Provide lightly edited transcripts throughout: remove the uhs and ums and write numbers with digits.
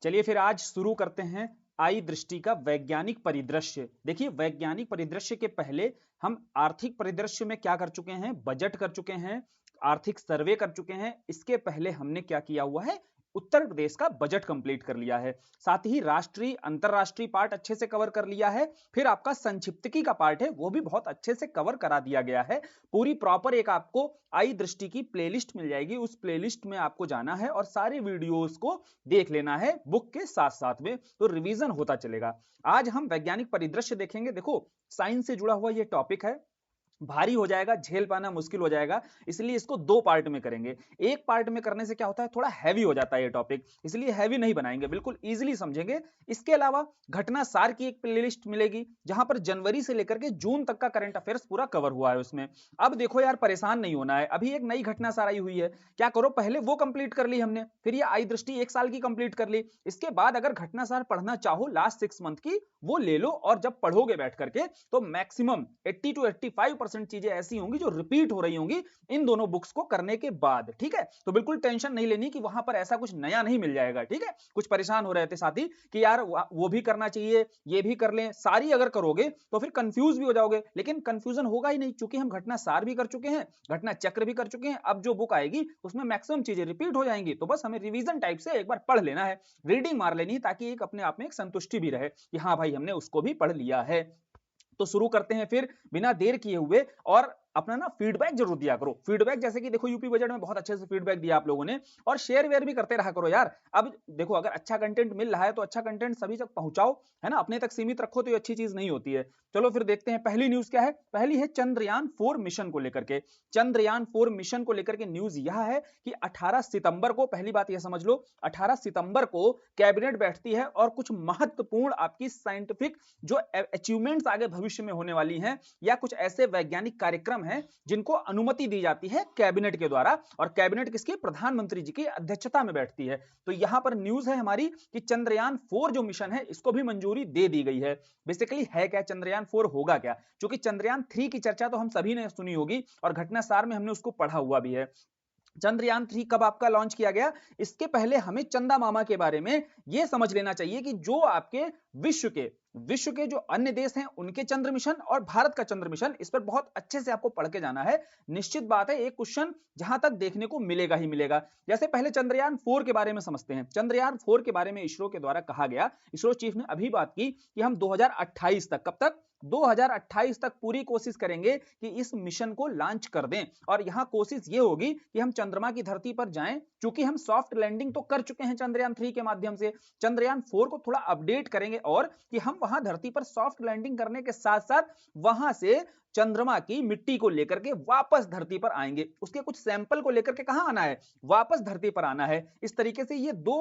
चलिए फिर आज शुरू करते हैं आई दृष्टि का वैज्ञानिक परिदृश्य। देखिए वैज्ञानिक परिदृश्य के पहले हम आर्थिक परिदृश्य में क्या कर चुके हैं, बजट कर चुके हैं, आर्थिक सर्वे कर चुके हैं। इसके पहले हमने क्या किया हुआ है, उत्तर प्रदेश का बजट कंप्लीट कर लिया है। साथ ही राष्ट्रीय अंतरराष्ट्रीय पार्ट अच्छे से कवर कर लिया है। फिर आपका संक्षिप्तकी का पार्ट है वो भी बहुत अच्छे से कवर करा दिया गया है। पूरी प्रॉपर एक आपको आई दृष्टि की प्लेलिस्ट मिल जाएगी, उस प्लेलिस्ट में आपको जाना है और सारे वीडियोस को देख लेना है बुक के साथ साथ में, तो रिवीजन होता चलेगा। आज हम वैज्ञानिक परिदृश्य देखेंगे। देखो साइंस से जुड़ा हुआ ये टॉपिक है, भारी हो जाएगा, झेल पाना मुश्किल हो जाएगा, इसलिए इसको दो पार्ट में करेंगे। एक पार्ट में करने से क्या होता है, थोड़ा हैवी हो जाता है ये टॉपिक, इसलिए हैवी नहीं बनाएंगे, बिल्कुल इजीली समझेंगे। इसके अलावा घटना सार की एक प्लेलिस्ट मिलेगी जहां पर जनवरी से लेकर के जून तक का करंट अफेयर्स पूरा कवर हुआ है उसमें। अब देखो यार, परेशान नहीं होना है, अभी एक नई घटना सार आई हुई है, क्या करो पहले वो कंप्लीट कर ली हमने, फिर ये आई दृष्टि एक साल की कंप्लीट कर ली। इसके बाद अगर घटना सार पढ़ना चाहो लास्ट 6 मंथ की, वो ले लो, और जब पढ़ोगे बैठ करके तो मैक्सिमम 80 to 85% चीजें ऐसी होंगी जो रिपीट हो रही होंगी इन दोनों बुक्स को करने के बाद। ठीक है, तो बिल्कुल टेंशन नहीं लेनी कि वहां पर ऐसा कुछ नया नहीं मिल जाएगा। ठीक है, कुछ परेशान हो रहे थे साथी कि यार वो भी करना चाहिए, ये भी कर लें, सारी अगर करोगे तो फिर कंफ्यूज भी हो जाओगे, लेकिन कंफ्यूजन होगा ही नहीं क्योंकि हम घटना सार भी कर चुके हैं, घटना चक्र भी कर चुके हैं। अब जो बुक आएगी उसमें मैक्सिमम चीजें रिपीट हो जाएंगी, तो बस हमें रिवीजन टाइप से एक बार पढ़ लेना है, रीडिंग मार लेनी है, ताकि एक अपने आप में एक संतुष्टि भी रहे कि हाँ भाई हमने उसको भी पढ़ लिया है। तो शुरू करते हैं फिर बिना देर किए हुए, और अपना ना फीडबैक जरूर दिया करो। फीडबैक जैसे कि देखो यूपी बजट में बहुत अच्छे से फीडबैक दिया आप लोगों ने, और शेयर वेयर भी करते रहा करो यार। अब देखो अगर अच्छा कंटेंट मिल रहा है तो अच्छा कंटेंट सभी तक पहुंचाओ, है ना, अपने तक सीमित रखो तो ये अच्छी चीज नहीं होती है। चलो फिर देखते हैं पहली न्यूज क्या है। पहली है चंद्रयान 4 मिशन को लेकर के। चंद्रयान 4 मिशन को लेकर के न्यूज यह है कि 18 सितंबर को, पहली बात यह समझ लो, 18 सितंबर को कैबिनेट बैठती है और कुछ महत्वपूर्ण आपकी साइंटिफिक जो अचीवमेंट्स आगे भविष्य में होने वाली हैं, या कुछ ऐसे वैज्ञानिक कार्यक्रम हैं जिनको अनुमति दी जाती है कैबिनेट के द्वारा, और कैबिनेट किसकी, प्रधानमंत्री जी की अध्यक्षता में बैठती है। तो यहां पर न्यूज है हमारी कि चंद्रयान 4 जो मिशन है इसको भी मंजूरी दे दी गई है। बेसिकली है क्या चंद्रयान 4, होगा क्या, क्योंकि चंद्रयान 3 की चर्चा तो हम सभी ने सुनी होगी और घटना सार में हमने उसको पढ़ा हुआ भी है। चंद्रयान 3 कब आपका लॉन्च किया गया, इसके पहले हमें चंदा मामा के बारे में यह समझ लेना चाहिए कि जो आपके विश्व के जो अन्य देश हैं उनके चंद्र मिशन और भारत का चंद्र मिशन, इस पर बहुत अच्छे से आपको पढ़ के जाना है। निश्चित बात है एक क्वेश्चन जहां तक देखने को मिलेगा ही मिलेगा। जैसे पहले चंद्रयान 4 के बारे में समझते हैं। चंद्रयान 4 के बारे में इसरो के द्वारा कहा गया, इसरो चीफ ने अभी बात की कि हम 2028 तक, कब तक, 2028 तक पूरी कोशिश करेंगे कि इस मिशन को लॉन्च कर दें। और यहां कोशिश यह होगी कि हम चंद्रमा की धरती पर जाएं, क्योंकि हम सॉफ्ट लैंडिंग तो कर चुके हैं चंद्रयान 3 के माध्यम से। चंद्रयान 4 को थोड़ा अपडेट करेंगे और कि हम वहां धरती पर सॉफ्ट लैंडिंग करने के साथ साथ वहां से चंद्रमा की मिट्टी को लेकर के वापस धरती पर आएंगे, उसके कुछ सैंपल को लेकर के कहां आना है, वापस धरती पर आना है। इस तरीके से ये दो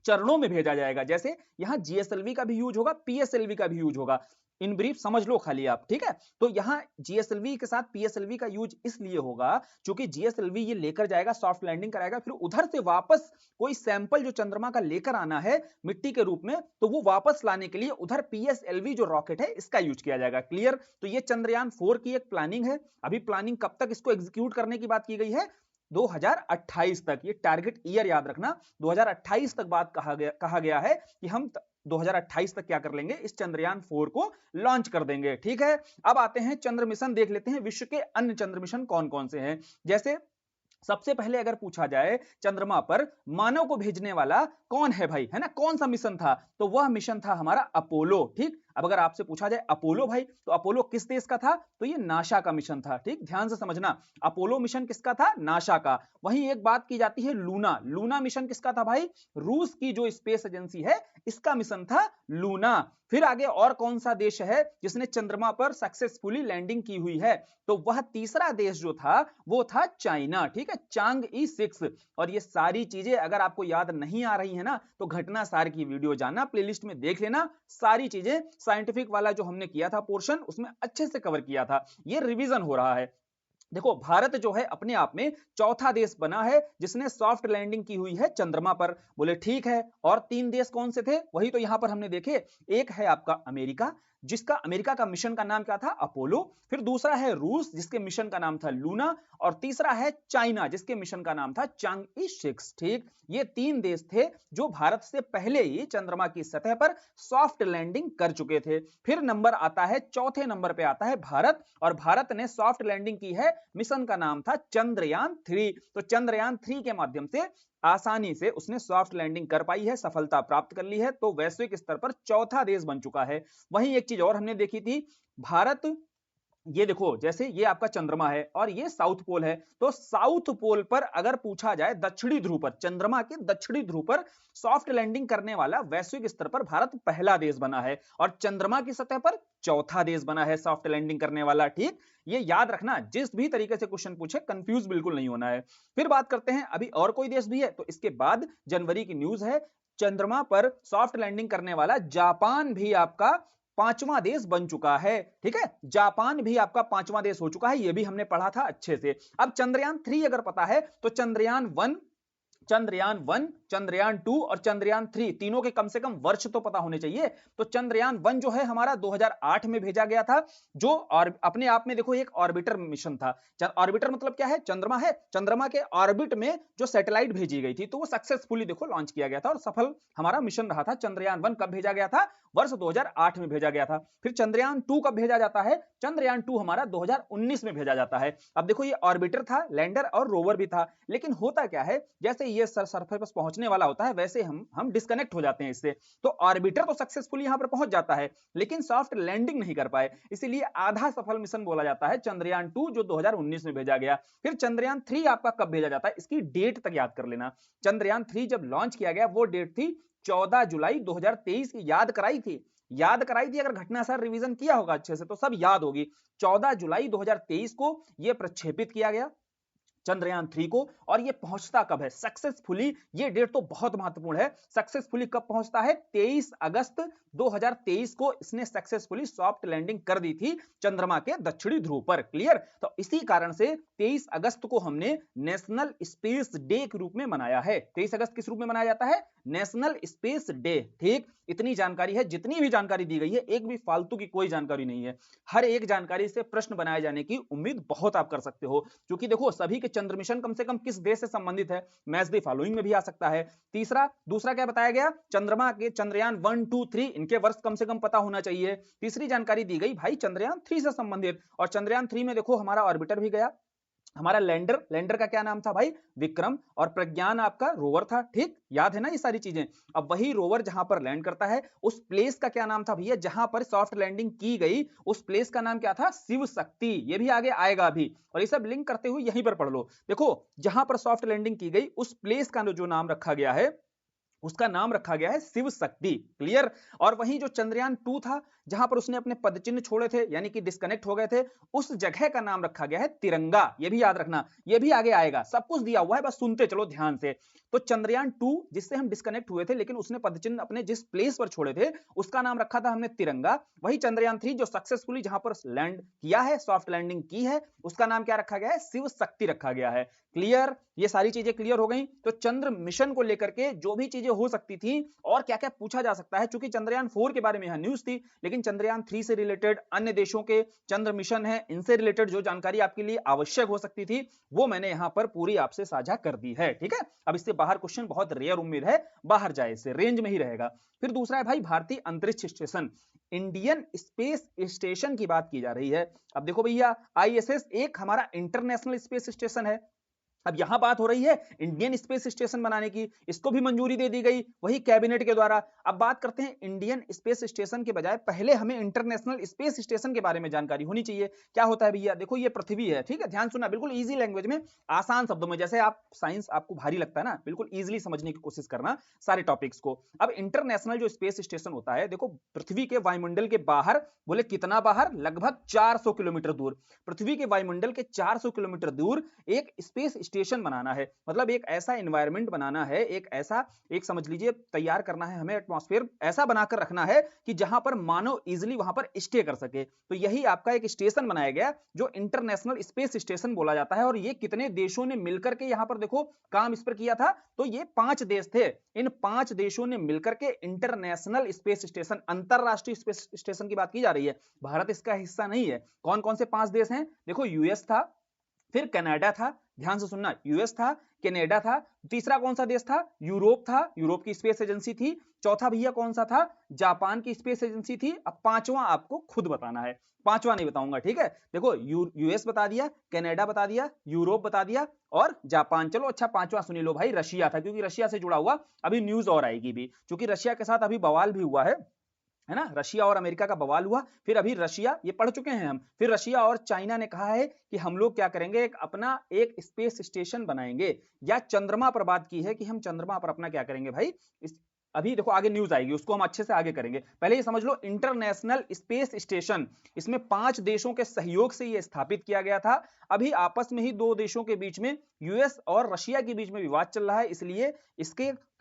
चरणों में भेजा जाएगा। जैसे यहां जीएसएलवी का भी यूज होगा, पीएसएलवी का भी यूज होगा, इन ब्रीफ समझ लो खाली आप। ठीक है, तो यहां जीएसएलवी के साथ पीएसएलवी का यूज इसलिए होगा क्योंकि जीएसएलवी ये लेकर जाएगा, सॉफ्ट लैंडिंग कराएगा, फिर उधर से वापस कोई सैंपल जो चंद्रमा का लेकर आना है मिट्टी के रूप में, तो वो वापस लाने के लिए उधर पीएसएलवी जो रॉकेट है इसका यूज किया जाएगा। क्लियर, तो ये चंद्रयान 4 की एक प्लानिंग है। अभी प्लानिंग कब तक इसको एग्जीक्यूट करने की बात की गई है, 2028 तक। ये टारगेट ईयर याद रखना, 2028 तक बात कहा गया है कि हम 2028 तक क्या कर लेंगे, इस चंद्रयान 4 को लॉन्च कर देंगे। ठीक है, अब आते हैं चंद्र मिशन, देख लेते हैं विश्व के अन्य चंद्र मिशन कौन कौन से हैं। जैसे सबसे पहले अगर पूछा जाए चंद्रमा पर मानव को भेजने वाला कौन है भाई, है ना, कौन सा मिशन था, तो वह मिशन था हमारा अपोलो। ठीक, अब अगर आपसे पूछा जाए अपोलो भाई, तो अपोलो किस देश का था, तो ये नासा का मिशन था। ठीक, ध्यान से समझना, अपोलो मिशन किसका था, नासा का। वहीं एक बात की जाती है लूना, लूना मिशन किसका था भाई, रूस की जो स्पेस एजेंसी है इसका मिशन था लूना। फिर आगे और कौन सा देश है जिसने चंद्रमा पर सक्सेसफुली लैंडिंग की हुई है, तो वह तीसरा देश जो था वो था चाइना। ठीक है, चांगई 6। और ये सारी चीजें अगर आपको याद नहीं आ रही है ना, तो घटना सार की वीडियो जाना, प्लेलिस्ट में देख लेना, सारी चीजें साइंटिफिक वाला जो हमने किया था पोर्शन उसमें अच्छे से कवर किया था। ये रिवीजन हो रहा है। देखो भारत जो है अपने आप में चौथा देश बना है जिसने सॉफ्ट लैंडिंग की हुई है चंद्रमा पर। बोले ठीक है, और 3 देश कौन से थे, वही तो यहां पर हमने देखे, एक है आपका अमेरिका, जिसका अमेरिका का मिशन का नाम क्या था, अपोलो। फिर दूसरा है रूस, जिसके मिशन का नाम था लूना। और तीसरा है चाइना, जिसके मिशन का नाम था चांग-ई 6। ठीक, ये 3 देश थे जो भारत से पहले ही चंद्रमा की सतह पर सॉफ्ट लैंडिंग कर चुके थे। फिर नंबर आता है, चौथे नंबर पे आता है भारत, और भारत ने सॉफ्ट लैंडिंग की है, मिशन का नाम था चंद्रयान 3। तो चंद्रयान 3 के माध्यम से आसानी से उसने सॉफ्ट लैंडिंग कर पाई है, सफलता प्राप्त कर ली है, तो वैश्विक स्तर पर चौथा देश बन चुका है। वहीं एक चीज और हमने देखी थी, भारत, ये देखो जैसे ये आपका चंद्रमा है और ये साउथ पोल है, तो साउथ पोल पर अगर पूछा जाए दक्षिणी ध्रुव पर, चंद्रमा के दक्षिणी ध्रुव पर सॉफ्ट लैंडिंग करने वाला वैश्विक स्तर पर भारत पहला देश बना है, और चंद्रमा की सतह पर चौथा देश बना है सॉफ्ट लैंडिंग करने वाला। ठीक, ये याद रखना, जिस भी तरीके से क्वेश्चन पूछे कंफ्यूज बिल्कुल नहीं होना है। फिर बात करते हैं, अभी और कोई देश भी है, तो इसके बाद जनवरी की न्यूज है, चंद्रमा पर सॉफ्ट लैंडिंग करने वाला जापान भी आपका पांचवां देश बन चुका है। ठीक है, जापान भी आपका पांचवां देश हो चुका है, यह भी हमने पढ़ा था अच्छे से। अब चंद्रयान 3 अगर पता है तो चंद्रयान 1, चंद्रयान 2 और चंद्रयान 3 तीनों के कम से कम वर्ष तो पता होने चाहिए। तो चंद्रयान 1 जो है हमारा 2008 में भेजा गया था, जो और अपने आप में देखो एक ऑर्बिटर मिशन था। ऑर्बिटर मतलब क्या है, चंद्रमा है, चंद्रमा के ऑर्बिट में जो सैटेलाइट भेजी गई थी, तो वो सक्सेसफुली देखो लॉन्च किया गया था और सफल हमारा मिशन रहा था। चंद्रयान 1 कब भेजा गया था, वर्ष 2008 में भेजा गया था। फिर चंद्रयान 2 कब भेजा जाता है, चंद्रयान 2 हमारा 2019 में भेजा जाता है। अब देखो ये ऑर्बिटर था, लैंडर और रोवर भी था, लेकिन होता क्या है, जैसे ये सरफेस पहुंचने वाला होता है वैसे हम डिस्कनेक्ट हो जाते हैं इससे। तो ऑर्बिटर तो सक्सेसफुली यहां पर पहुंच जाता है, लेकिन सॉफ्ट लैंडिंग नहीं कर पाए, इसीलिए आधा सफल मिशन बोला जाता है चंद्रयान 2 जो 2019 में भेजा गया। फिर चंद्रयान 3 आपका कब भेजा जाता है, इसकी डेट तक याद कर लेना। चंद्रयान 3 जब लॉन्च किया गया वो डेट थी 14 जुलाई 2023 की, याद कराई थी। अगर घटना सर रिवीजन किया होगा अच्छे से तो सब याद होगी। 14 जुलाई 2023 को यह प्रक्षेपित किया गया चंद्रयान 3 को, और ये पहुंचता कब है सक्सेसफुली, ये डेट तो बहुत महत्वपूर्ण है। सक्सेसफुली कब पहुंचता है, 23 अगस्त 2023 को इसने सक्सेसफुली सॉफ्ट लैंडिंग कर दी थी चंद्रमा के दक्षिणी ध्रुव पर। क्लियर, तो इसी कारण से 23 अगस्त को हमने नेशनल स्पेस डे के रूप में मनाया है। 23 अगस्त किस रूप में मनाया जाता है, नेशनल स्पेस डे। ठीक, इतनी जानकारी है, जितनी भी जानकारी दी गई है एक भी फालतू की कोई जानकारी नहीं है, हर एक जानकारी से प्रश्न बनाए जाने की उम्मीद बहुत आप कर सकते हो, क्योंकि देखो सभी के चंद्र मिशन कम से कम किस देश से संबंधित है, मैच द फॉलोइंग में भी आ सकता है। दूसरा क्या बताया गया, चंद्रमा के चंद्रयान 1, 2, 3 इनके वर्ष कम से कम पता होना चाहिए। तीसरी जानकारी दी गई भाई चंद्रयान 3 से संबंधित, और चंद्रयान 3 में देखो हमारा ऑर्बिटर भी गया, हमारा लैंडर का क्या नाम था भाई, विक्रम, और प्रज्ञान आपका रोवर था। ठीक, याद है ना ये सारी चीजें। अब वही रोवर जहां पर लैंड करता है उस प्लेस का क्या नाम था भैया, जहां पर सॉफ्ट लैंडिंग की गई उस प्लेस का नाम क्या था, शिव शक्ति। ये भी आगे आएगा अभी, और ये सब लिंक करते हुए यहीं पर पढ़ लो। देखो जहां पर सॉफ्ट लैंडिंग की गई उस प्लेस का जो नाम रखा गया है उसका नाम रखा गया है शिव शक्ति। क्लियर, और वहीं जो चंद्रयान 2 था जहां पर उसने अपने पदचिन्ह छोड़े थे यानी कि डिस्कनेक्ट हो गए थे, उस जगह का नाम रखा गया है तिरंगा। ये भी याद रखना, ये भी आगे आएगा, सब कुछ दिया हुआ है, बस सुनते चलो ध्यान से। तो चंद्रयान 2 जिससे हम डिस्कनेक्ट हुए थे लेकिन उसने पदचिन्ह अपने जिस प्लेस पर छोड़े थे उसका नाम रखा था हमने तिरंगा। वही चंद्रयान 3 जो सक्सेसफुली जहां पर लैंड किया है, सॉफ्ट लैंडिंग की है, उसका नाम क्या रखा गया है, शिव शक्ति रखा गया है। क्लियर, ये सारी चीजें क्लियर हो गई। तो चंद्र मिशन को लेकर के जो भी चीजें हो सकती थी और क्या क्या पूछा जा सकता है, चूंकि चंद्रयान 4 के बारे में यहां न्यूज थी, लेकिन चंद्रयान 3 से रिलेटेड अन्य देशों के चंद्र मिशन है, इनसे रिलेटेड जो जानकारी आपके लिए आवश्यक हो सकती थी वो मैंने यहां पर पूरी आपसे साझा कर दी है। ठीक है, अब इससे बाहर क्वेश्चन बहुत रेयर उम्मीद है बाहर जाए, इससे रेंज में ही रहेगा। फिर दूसरा है भाई भारतीय अंतरिक्ष स्टेशन, इंडियन स्पेस स्टेशन की बात की जा रही है। अब देखो भैया आईएसएस एक हमारा इंटरनेशनल स्पेस स्टेशन है, अब यहां बात हो रही है इंडियन स्पेस स्टेशन बनाने की, इसको भी मंजूरी दे दी गई वही कैबिनेट के द्वारा। अब बात करते हैं इंडियन स्पेस स्टेशन के बजाय पहले हमें इंटरनेशनल स्पेस स्टेशन के बारे में जानकारी होनी चाहिए। क्या होता है भैया, देखो ये पृथ्वी है, ठीक है, ध्यान सुनना, बिल्कुल इजी लैंग्वेज में, आसान शब्दों में, जैसे आप साइंस आपको भारी लगता है ना, बिल्कुल इजीली समझने की कोशिश करना सारे टॉपिक्स को। अब इंटरनेशनल जो स्पेस स्टेशन होता है, देखो पृथ्वी के वायुमंडल के बाहर, बोले कितना बाहर, लगभग 400 किलोमीटर दूर, पृथ्वी के वायुमंडल के 400 किलोमीटर दूर एक स्पेस स्टेशन बनाना है, मतलब एक ऐसा एनवायरमेंट बनाना है, एक ऐसा एक समझ लीजिए तैयार करना है, हमें एटमॉस्फेयर ऐसा बनाकर रखना है कि जहां पर मानव इजिली वहां पर स्टे कर सके। तो यही आपका एक स्टेशन बनाया गया जो इंटरनेशनल स्पेस स्टेशन बोला जाता है। और ये कितने देशों ने मिलकर के यहां पर देखो काम इस पर किया था, तो ये 5 देश थे। इन 5 देशों ने मिलकर के इंटरनेशनल स्पेस स्टेशन, अंतरराष्ट्रीय स्पेस स्टेशन की बात की जा रही है। भारत इसका हिस्सा नहीं है। कौन कौन से 5 देश हैं? देखो यूएस था, फिर कनाडा था, ध्यान से सुनना, यूएस था, कनाडा था, तीसरा कौन सा देश था? यूरोप था, यूरोप की स्पेस एजेंसी थी। चौथा भैया कौन सा था? जापान की स्पेस एजेंसी थी। अब पांचवा आपको खुद बताना है, पांचवा नहीं बताऊंगा, ठीक है। देखो यूएस बता दिया, कनाडा बता दिया, यूरोप बता दिया और जापान। चलो अच्छा पांचवा सुनी लो भाई, रशिया था, क्योंकि रशिया से जुड़ा हुआ अभी न्यूज और आएगी भी, क्योंकि रशिया के साथ अभी बवाल भी हुआ है ना, रशिया और अमेरिका का बवाल हुआ। फिर अभी रशिया, ये पढ़ चुके हैं हम, फिर रशिया और चाइना ने कहा है कि हम लोग क्या करेंगे, एक अपना एक स्पेस स्टेशन बनाएंगे, या चंद्रमा पर बात की है कि हम चंद्रमा पर अपना क्या करेंगे भाई। अभी देखो आगे न्यूज आएगी, उसको हम अच्छे से आगे करेंगे। पहले ये समझ लो इंटरनेशनल स्पेस स्टेशन, इसमें 5 देशों के सहयोग से ये स्थापित किया गया था। अभी आपस में ही 2 देशों के बीच में, यूएस और रशिया के बीच में विवाद चल रहा है, इसलिए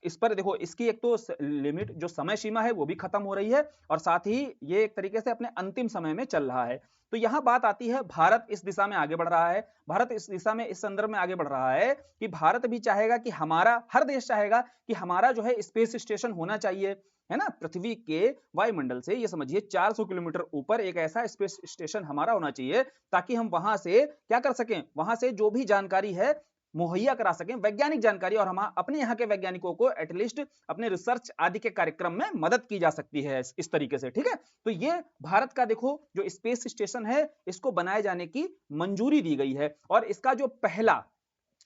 इस पर देखो इसकी एक तो लिमिट जो समय सीमा है वो भी खत्म हो रही है, और साथ ही ये एक तरीके से अपने अंतिम समय में चल रहा है। तो यहां बात आती है, भारत इस दिशा में आगे बढ़ रहा है। भारत इस दिशा में, इस संदर्भ में आगे बढ़ रहा है कि भारत भी चाहेगा कि हमारा, हर देश चाहेगा कि हमारा जो है स्पेस स्टेशन होना चाहिए, है ना। पृथ्वी के वायुमंडल से ये समझिए 400 किलोमीटर ऊपर एक ऐसा स्पेस स्टेशन हमारा होना चाहिए, ताकि हम वहां से क्या कर सकें, वहां से जो भी जानकारी है मुहैया करा सकें, वैज्ञानिक जानकारी, और हम अपने यहाँ के वैज्ञानिकों को एटलीस्ट अपने रिसर्च आदि के कार्यक्रम में मदद की जा सकती है इस तरीके से, ठीक है। तो ये भारत का देखो जो स्पेस स्टेशन है, इसको बनाए जाने की मंजूरी दी गई है। और इसका जो पहला,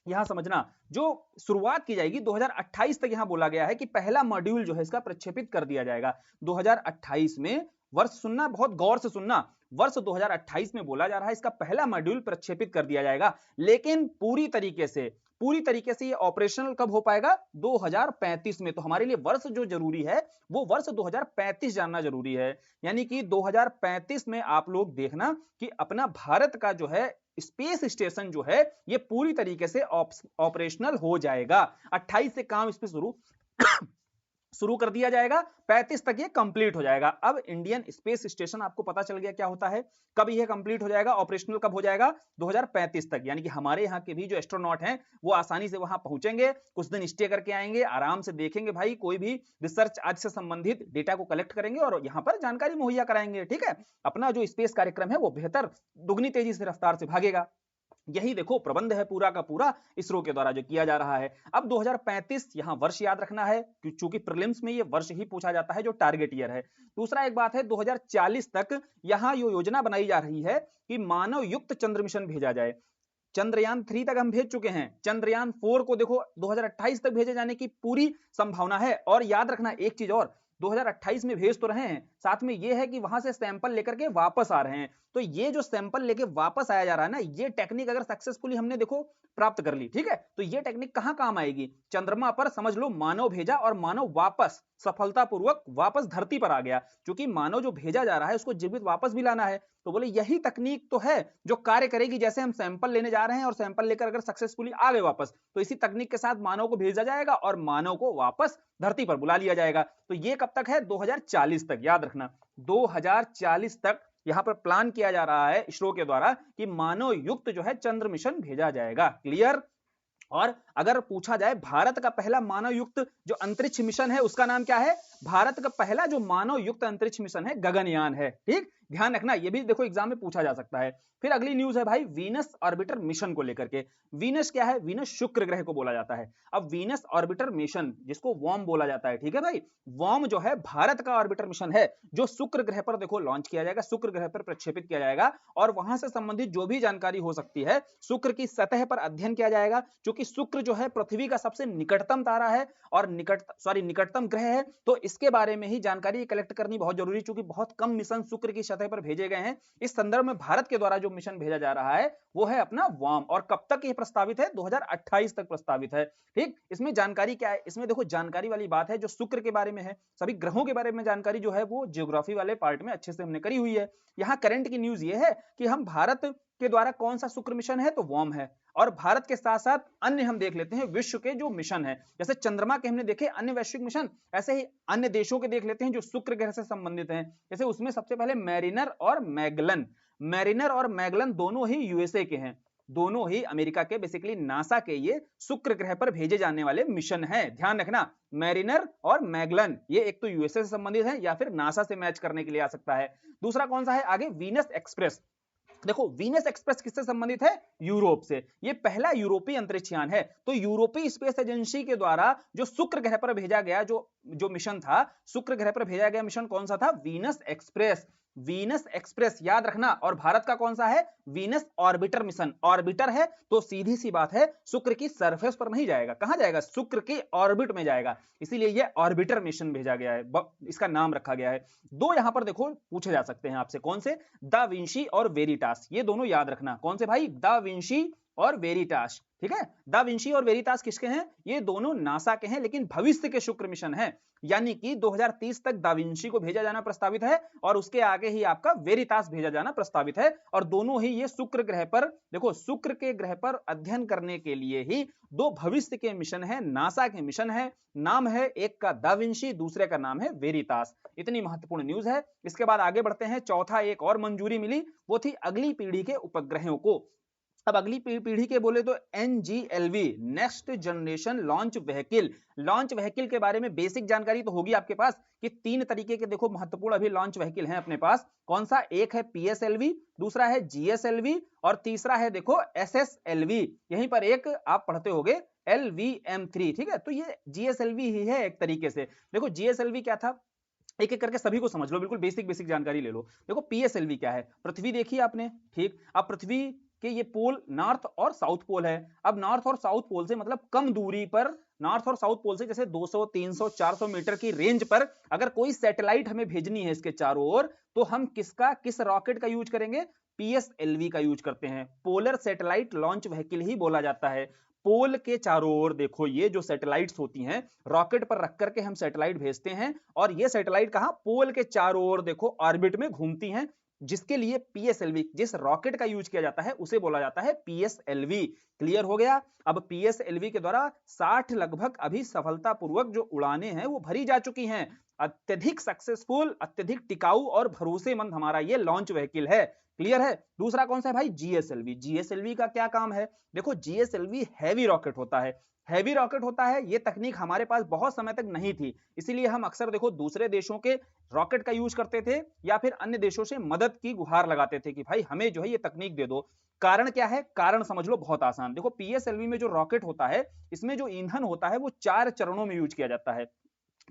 यहां समझना, जो शुरुआत की जाएगी 2028 तक, यहां बोला गया है कि पहला मॉड्यूल जो है इसका प्रक्षेपित कर दिया जाएगा 2028 में। वर्ष सुनना, बहुत गौर से सुनना, वर्ष 2028 में बोला जा रहा है इसका पहला मॉड्यूल प्रक्षेपित कर दिया जाएगा। लेकिन पूरी तरीके से ये ऑपरेशनल कब हो पाएगा? 2035 में। तो हमारे लिए वर्ष जो जरूरी है वो वर्ष 2035 जानना जरूरी है। यानी कि 2035 में आप लोग देखना कि अपना भारत का जो है स्पेस स्टेशन जो है ये पूरी तरीके से ऑपरेशनल हो जाएगा। 28 से काम इस पे शुरू कर दिया जाएगा, 35 तक ये कंप्लीट हो जाएगा। अब इंडियन स्पेस स्टेशन आपको पता चल गया क्या होता है, कब ये कंप्लीट हो जाएगा, ऑपरेशनल कब हो जाएगा? 2035 तक। यानी कि हमारे यहाँ के भी जो एस्ट्रोनॉट हैं वो आसानी से वहां पहुंचेंगे, कुछ दिन स्टे करके आएंगे, आराम से देखेंगे भाई, कोई भी रिसर्च आज से संबंधित डेटा को कलेक्ट करेंगे और यहाँ पर जानकारी मुहैया कराएंगे, ठीक है। अपना जो स्पेस कार्यक्रम है वो बेहतर, दुगनी तेजी से रफ्तार से भागेगा। यही देखो प्रबंध है पूरा का पूरा इसरो के द्वारा जो किया जा रहा है। अब 2035 यहां वर्ष याद रखना है, क्योंकि प्रीलिम्स में ये वर्ष ही पूछा जाता है जो टारगेट ईयर है। दूसरा एक बात है, 2040 तक यहां यो योजना बनाई जा रही है कि मानव युक्त चंद्र मिशन भेजा जाए। चंद्रयान 3 तक हम भेज चुके हैं, चंद्रयान 4 को देखो 2028 तक भेजे जाने की पूरी संभावना है। और याद रखना एक चीज और, 2028 में भेज तो रहे हैं, साथ में ये है कि वहां से सैंपल लेकर के वापस आ रहे हैं। तो ये जो सैंपल लेके वापस आया जा रहा है ना, ये टेक्निक अगर सक्सेसफुली हमने देखो प्राप्त कर ली, ठीक है, तो ये टेक्निक कहां काम आएगी? चंद्रमा पर समझ लो मानव भेजा और मानव वापस सफलतापूर्वक वापस धरती पर आ गया। क्योंकि मानव जो भेजा जा रहा है उसको जीवित वापस भी लाना है, तो बोले यही तकनीक तो है जो कार्य करेगी। जैसे हम सैंपल लेने जा रहे हैं और सैंपल लेकर अगर सक्सेसफुली आ गए वापस, तो इसी तकनीक के साथ मानव को भेजा जाएगा और मानव को वापस धरती पर बुला लिया जाएगा। तो ये कब तक है? 2040 तक, याद रखना 2040 तक यहां पर प्लान किया जा रहा है इसरो के द्वारा कि मानव युक्त जो है चंद्र मिशन भेजा जाएगा। क्लियर? और अगर पूछा जाए भारत का पहला मानव युक्त जो अंतरिक्ष मिशन है उसका नाम क्या है? भारत का पहला जो मानव युक्त अंतरिक्ष मिशन है गगनयान है, ठीक, ध्यान रखना, ये भी देखो एग्जाम में पूछा जा सकता है। फिर अगली न्यूज है भाई वीनस ऑर्बिटर मिशन को लेकर के। वीनस क्या है? वीनस शुक्र ग्रह को बोला जाता है। अब वीनस ऑर्बिटर मिशन, जिसको वॉर्म बोला जाता है, ठीक है भाई, वॉर्म जो है भारत का ऑर्बिटर मिशन है जो शुक्र ग्रह पर देखो लॉन्च किया जाएगा, शुक्र ग्रह पर प्रक्षेपित किया जाएगा। और वहां से संबंधित जो भी जानकारी हो सकती है शुक्र की सतह पर अध्ययन किया जाएगा, क्योंकि शुक्र जो है पृथ्वी का सबसे निकटतम तारा है और निकटतम ग्रह है। तो इसके बारे में ही जानकारी कलेक्ट करनी बहुत जरूरी, क्योंकि बहुत कम मिशन शुक्र की सतह पर भेजे गए हैं। इस संदर्भ में भारत के द्वारा जो मिशन भेजा जा रहा है वो है अपना वार्म। और कब तक ये प्रस्तावित है? 2028 तक प्रस्तावित है, ठीक। इसमें जानकारी क्या है? इसमें देखो जानकारी वाली बात है जो शुक्र के बारे में है, सभी ग्रहों के बारे में जानकारी जो है वो ज्योग्राफी वाले पार्ट में अच्छे से हमने करी हुई है। यहाँ करंट की न्यूज ये है कि हम भारत के द्वारा कौन सा शुक्र मिशन है, तो वॉर्म है। और भारत के साथ साथ अन्य हम देख लेते हैं विश्व के जो मिशन है, जैसे चंद्रमा के हमने देखे अन्य वैश्विक मिशन, ऐसे ही अन्य देशों के देख लेते हैं जो शुक्र ग्रह से संबंधित हैं। जैसे उसमें सबसे पहले मैरिनर और मैगलन, मैरिनर और मैगलन दोनों ही यूएसए के हैं, दोनों ही अमेरिका के, बेसिकली नासा के ये शुक्र ग्रह पर भेजे जाने वाले मिशन है। ध्यान रखना, मैरिनर और मैगलन ये एक तो यूएसए से संबंधित है या फिर नासा से मैच करने के लिए आ सकता है। दूसरा कौन सा है आगे, वीनस एक्सप्रेस। देखो वीनस एक्सप्रेस किससे संबंधित है, यूरोप से। ये पहला यूरोपीय अंतरिक्ष यान है। तो यूरोपीय स्पेस एजेंसी के द्वारा जो शुक्र ग्रह पर भेजा गया जो मिशन था, शुक्र ग्रह पर भेजा गया मिशन कौन सा था, वीनस एक्सप्रेस। वीनस एक्सप्रेस याद रखना। और भारत का कौन सा है, वीनस ऑर्बिटर मिशन। ऑर्बिटर है तो सीधी सी बात है शुक्र की सरफेस पर नहीं जाएगा, कहां जाएगा, शुक्र के ऑर्बिट में जाएगा, इसीलिए यह ऑर्बिटर मिशन भेजा गया है, इसका नाम रखा गया है। दो यहां पर देखो पूछे जा सकते हैं आपसे, कौन से, दा विंची और वेरिटास, ये दोनों याद रखना। कौन से भाई, दा विंची और वेरिटास, ठीक है। दा विंची और वेरिटास किसके हैं, ये दोनों नासा के हैं, लेकिन भविष्य के शुक्र मिशन है। यानी कि 2030 तक दा विंची को भेजा जाना प्रस्तावित है और उसके आगे ही आपका वेरिटास भेजा जाना प्रस्तावित है। और दोनों ही ये शुक्र ग्रह पर, देखो शुक्र के ग्रह पर अध्ययन करने के लिए ही दो भविष्य के मिशन है, नासा के मिशन है। नाम है एक का दा विंची, दूसरे का नाम है वेरिटास। इतनी महत्वपूर्ण न्यूज है। इसके बाद आगे बढ़ते हैं। चौथा एक और मंजूरी मिली, वो थी अगली पीढ़ी के उपग्रहों को। अब अगली पीढ़ी के बोले तो NGLV, next generation launch vehicle. Launch vehicle के बारे में बेसिक जानकारी तो होगी आपके पास कि तीन तरीके के देखो महत्वपूर्ण अभी लॉन्च व्हीकल हैं अपने पास। कौन सा, एक है PSLV, दूसरा है GSLV और तीसरा है देखो SSLV। यहीं पर एक आप पढ़ते होगे LVM3, ठीक है। तो ये GSLV ही है एक तरीके से। देखो GSLV क्या था, एक एक करके सभी को समझ लो, बिल्कुल बेसिक जानकारी ले लो। देखो PSLV क्या है, पृथ्वी देखी आपने, ठीक। अब पृथ्वी कि ये पोल नॉर्थ और साउथ पोल है। अब नॉर्थ और साउथ पोल से मतलब कम दूरी पर, नॉर्थ और साउथ पोल से जैसे 200, 300, 400 मीटर की रेंज पर अगर कोई सैटेलाइट हमें भेजनी है इसके चारों ओर, तो हम किस रॉकेट का यूज करेंगे, PSLV का यूज करते हैं। पोलर सैटेलाइट लॉन्च व्हीकल ही बोला जाता है। पोल के चारों ओर देखो ये जो सैटेलाइट्स होती हैं, रॉकेट पर रख करके हम सैटेलाइट भेजते हैं और ये सैटेलाइट कहां, पोल के चारों ओर देखो ऑर्बिट में घूमती हैं, जिसके लिए PSLV, जिस रॉकेट का यूज किया जाता है उसे बोला जाता है PSLV। क्लियर हो गया। अब PSLV के द्वारा 60 लगभग अभी सफलतापूर्वक जो उड़ानें हैं वो भरी जा चुकी हैं। अत्यधिक सक्सेसफुल, अत्यधिक टिकाऊ और भरोसेमंद हमारा ये लॉन्च व्हीकल है। क्लियर है। दूसरा कौन सा है भाई, GSLV। GSLV का क्या काम है, देखो GSLV हैवी रॉकेट होता है, हैवी रॉकेट होता है। ये तकनीक हमारे पास बहुत समय तक नहीं थी, इसीलिए हम अक्सर देखो दूसरे देशों के रॉकेट का यूज करते थे या फिर अन्य देशों से मदद की गुहार लगाते थे कि भाई हमें जो है ये तकनीक दे दो। कारण क्या है, कारण समझ लो, बहुत आसान। देखो PSLV में जो रॉकेट होता है, इसमें जो ईंधन होता है वो 4 चरणों में यूज किया जाता है।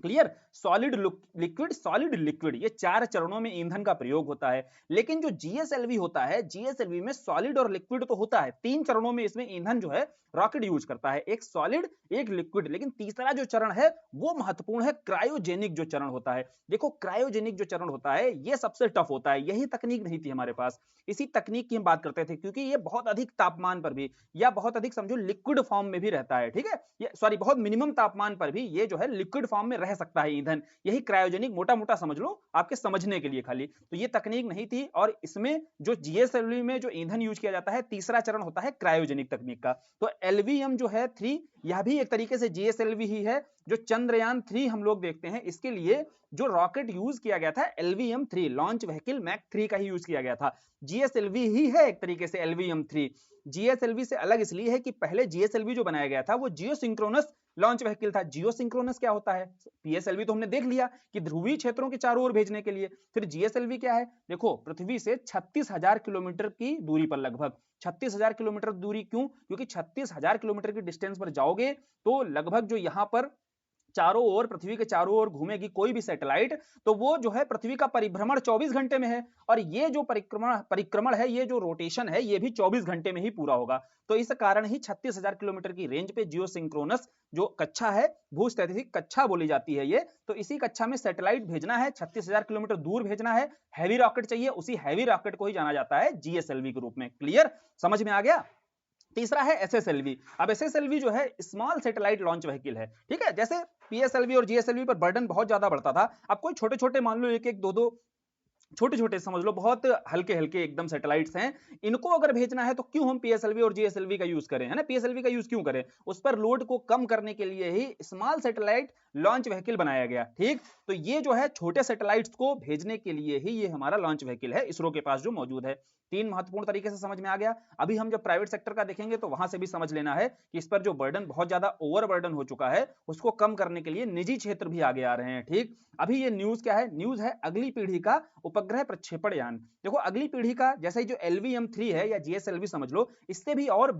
Clear, solid, liquid, solid, liquid, ये 4 चरणों में ईंधन का प्रयोग होता है। लेकिन जो GSLV होता है, GSLV में सॉलिड और लिक्विड तो होता है, 3 चरणों में इसमें ईंधन जो है रॉकेट यूज करता है, एक सॉलिड, एक लिक्विड। लेकिन तीसरा जो चरण है वो महत्वपूर्ण है, क्रायोजेनिक जो चरण होता है। देखो क्रायोजेनिक जो चरण होता है ये सबसे टफ होता है, यही तकनीक नहीं थी हमारे पास, इसी तकनीक की हम बात करते थे, क्योंकि ये बहुत अधिक तापमान पर भी या बहुत अधिक समझो लिक्विड फॉर्म में भी रहता है, ठीक है। ये सॉरी, बहुत मिनिमम तापमान पर भी ये जो है लिक्विड फॉर्म में रह सकता है ईंधन। यही क्रायोजेनिक, मोटा मोटा समझ लो आपके समझने के लिए खाली। तो ये तकनीक नहीं थी और इसमें जो GSLV में जो ईंधन यूज किया जाता है, तीसरा चरण होता है क्रायोजेनिक तकनीक का। तो LVM जो है 3, यह भी एक तरीके से GSLV ही है। जो चंद्रयान 3 हम लोग देखते हैं, इसके लिए जो रॉकेट यूज किया गया था LVM3, लॉन्च व्हीकल मैक 3 का ही यूज किया गया था। GSLV ही है एक तरीके से LVM3। GSLV से अलग इसलिए है कि पहले GSLV जो बनाया गया था वो जियोसिंक्रोनस लॉन्च व्हीकल था। जियोसिंक्रोनस क्या होता है, PSLV तो हमने देख लिया कि ध्रुवीय क्षेत्रों के चारों ओर भेजने के लिए। फिर GSLV क्या है, देखो पृथ्वी से 36,000 किलोमीटर की दूरी पर, लगभग 36,000 किलोमीटर दूरी। क्यों, क्योंकि 36,000 किलोमीटर की डिस्टेंस पर जाओगे तो लगभग जो यहां पर चारों ओर, पृथ्वी के चारों ओर घूमेगी कोई भी सैटेलाइट, तो वो जो है पृथ्वी का परिभ्रमण 24 घंटे में है, और ये जो परिक्रमण है, ये जो रोटेशन है, ये भी 24 घंटे में ही पूरा होगा। तो इस कारण ही 36,000 किलोमीटर की रेंज पे जियोसिंक्रोनस जो कक्षा है, भूस्थितिक कक्षा बोली जाती है ये, तो इसी कक्षा में सैटेलाइट भेजना है, 36,000 किलोमीटर दूर भेजना है, हैवी रॉकेट चाहिए, उसी हैवी रॉकेट को ही जाना जाता है GSLV के रूप में। क्लियर, समझ में आ गया। तीसरा है SSLV। अब SSLV जो है स्मॉल सैटेलाइट लॉन्च व्हीकल है, ठीक है। जैसे PSLV और GSLV पर बर्डन बहुत ज्यादा बढ़ता था, अब कोई छोटे छोटे मान लो 1-1, 2-2 छोटे छोटे समझ लो, बहुत हल्के हल्के एकदम सैटेलाइट्स हैं, इनको अगर भेजना है तो क्यों हम पीएसएलवी और जीएसएलवी का यूज करें, है ना, पीएसएलवी का यूज क्यों करें, उस पर लोड को कम करने के लिए ही स्मॉल सैटेलाइट लॉन्च व्हीकल बनाया गया। ठीक, तो ये जो है छोटे सैटेलाइट्स को भेजने के लिए ही ये हमारा लॉन्च व्हीकल है इसरो के पास जो मौजूद है। तीन महत्वपूर्ण तरीके से समझ में आ गया। अभी हम जब प्राइवेट सेक्टर का देखेंगे तो वहां से भी समझ लेना है कि इस पर जो बर्डन बहुत ज्यादा ओवर बर्डन हो चुका है, उसको कम करने के लिए निजी क्षेत्र भी आगे आ रहे हैं। ठीक, अभी ये न्यूज क्या है, न्यूज है अगली पीढ़ी का उपग्रह प्रक्षेपण यान। देखो अगली पीढ़ी का जैसे ही जो LVM-3 है या GSLV समझ लो, इससे भी और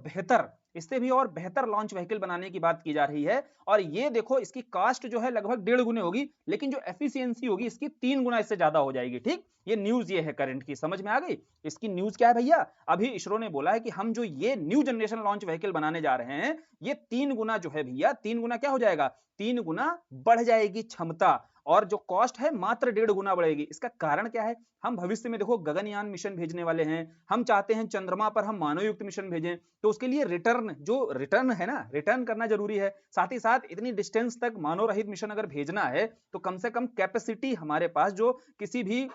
बेहतर लॉन्च व्हीकल बनाने की बात की जा रही है। और ये देखो इसकी कास्ट जो है लगभग 1.5 गुने होगी, लेकिन जो एफिशिएंसी होगी इसकी 3 गुना इससे ज्यादा हो जाएगी। ठीक, ये न्यूज ये है करंट की, समझ में आ गई। इसकी न्यूज क्या है भैया, अभी इसरो ने बोला है कि हम जो ये न्यू जनरेशन लॉन्च व्हीकल बनाने जा रहे हैं, ये 3 गुना जो है भैया, 3 गुना क्या हो जाएगा, 3 गुना बढ़ जाएगी क्षमता, और जो कॉस्ट है मात्र 1.5 गुना बढ़ेगी। इसका कारण क्या है, हम भविष्य में देखो गगनयान मिशन भेजने वाले हैं, हम चाहते हैं चंद्रमा पर हम मानव युक्त मिशन भेजें, तो उसके लिए रिटर्न है ना, रिटर्न करना जरूरी है। साथ ही साथ इतनी डिस्टेंस तक मानव रहित मिशन अगर भेजना है तो कम से कम कैपेसिटी हमारे पास, जो किसी भी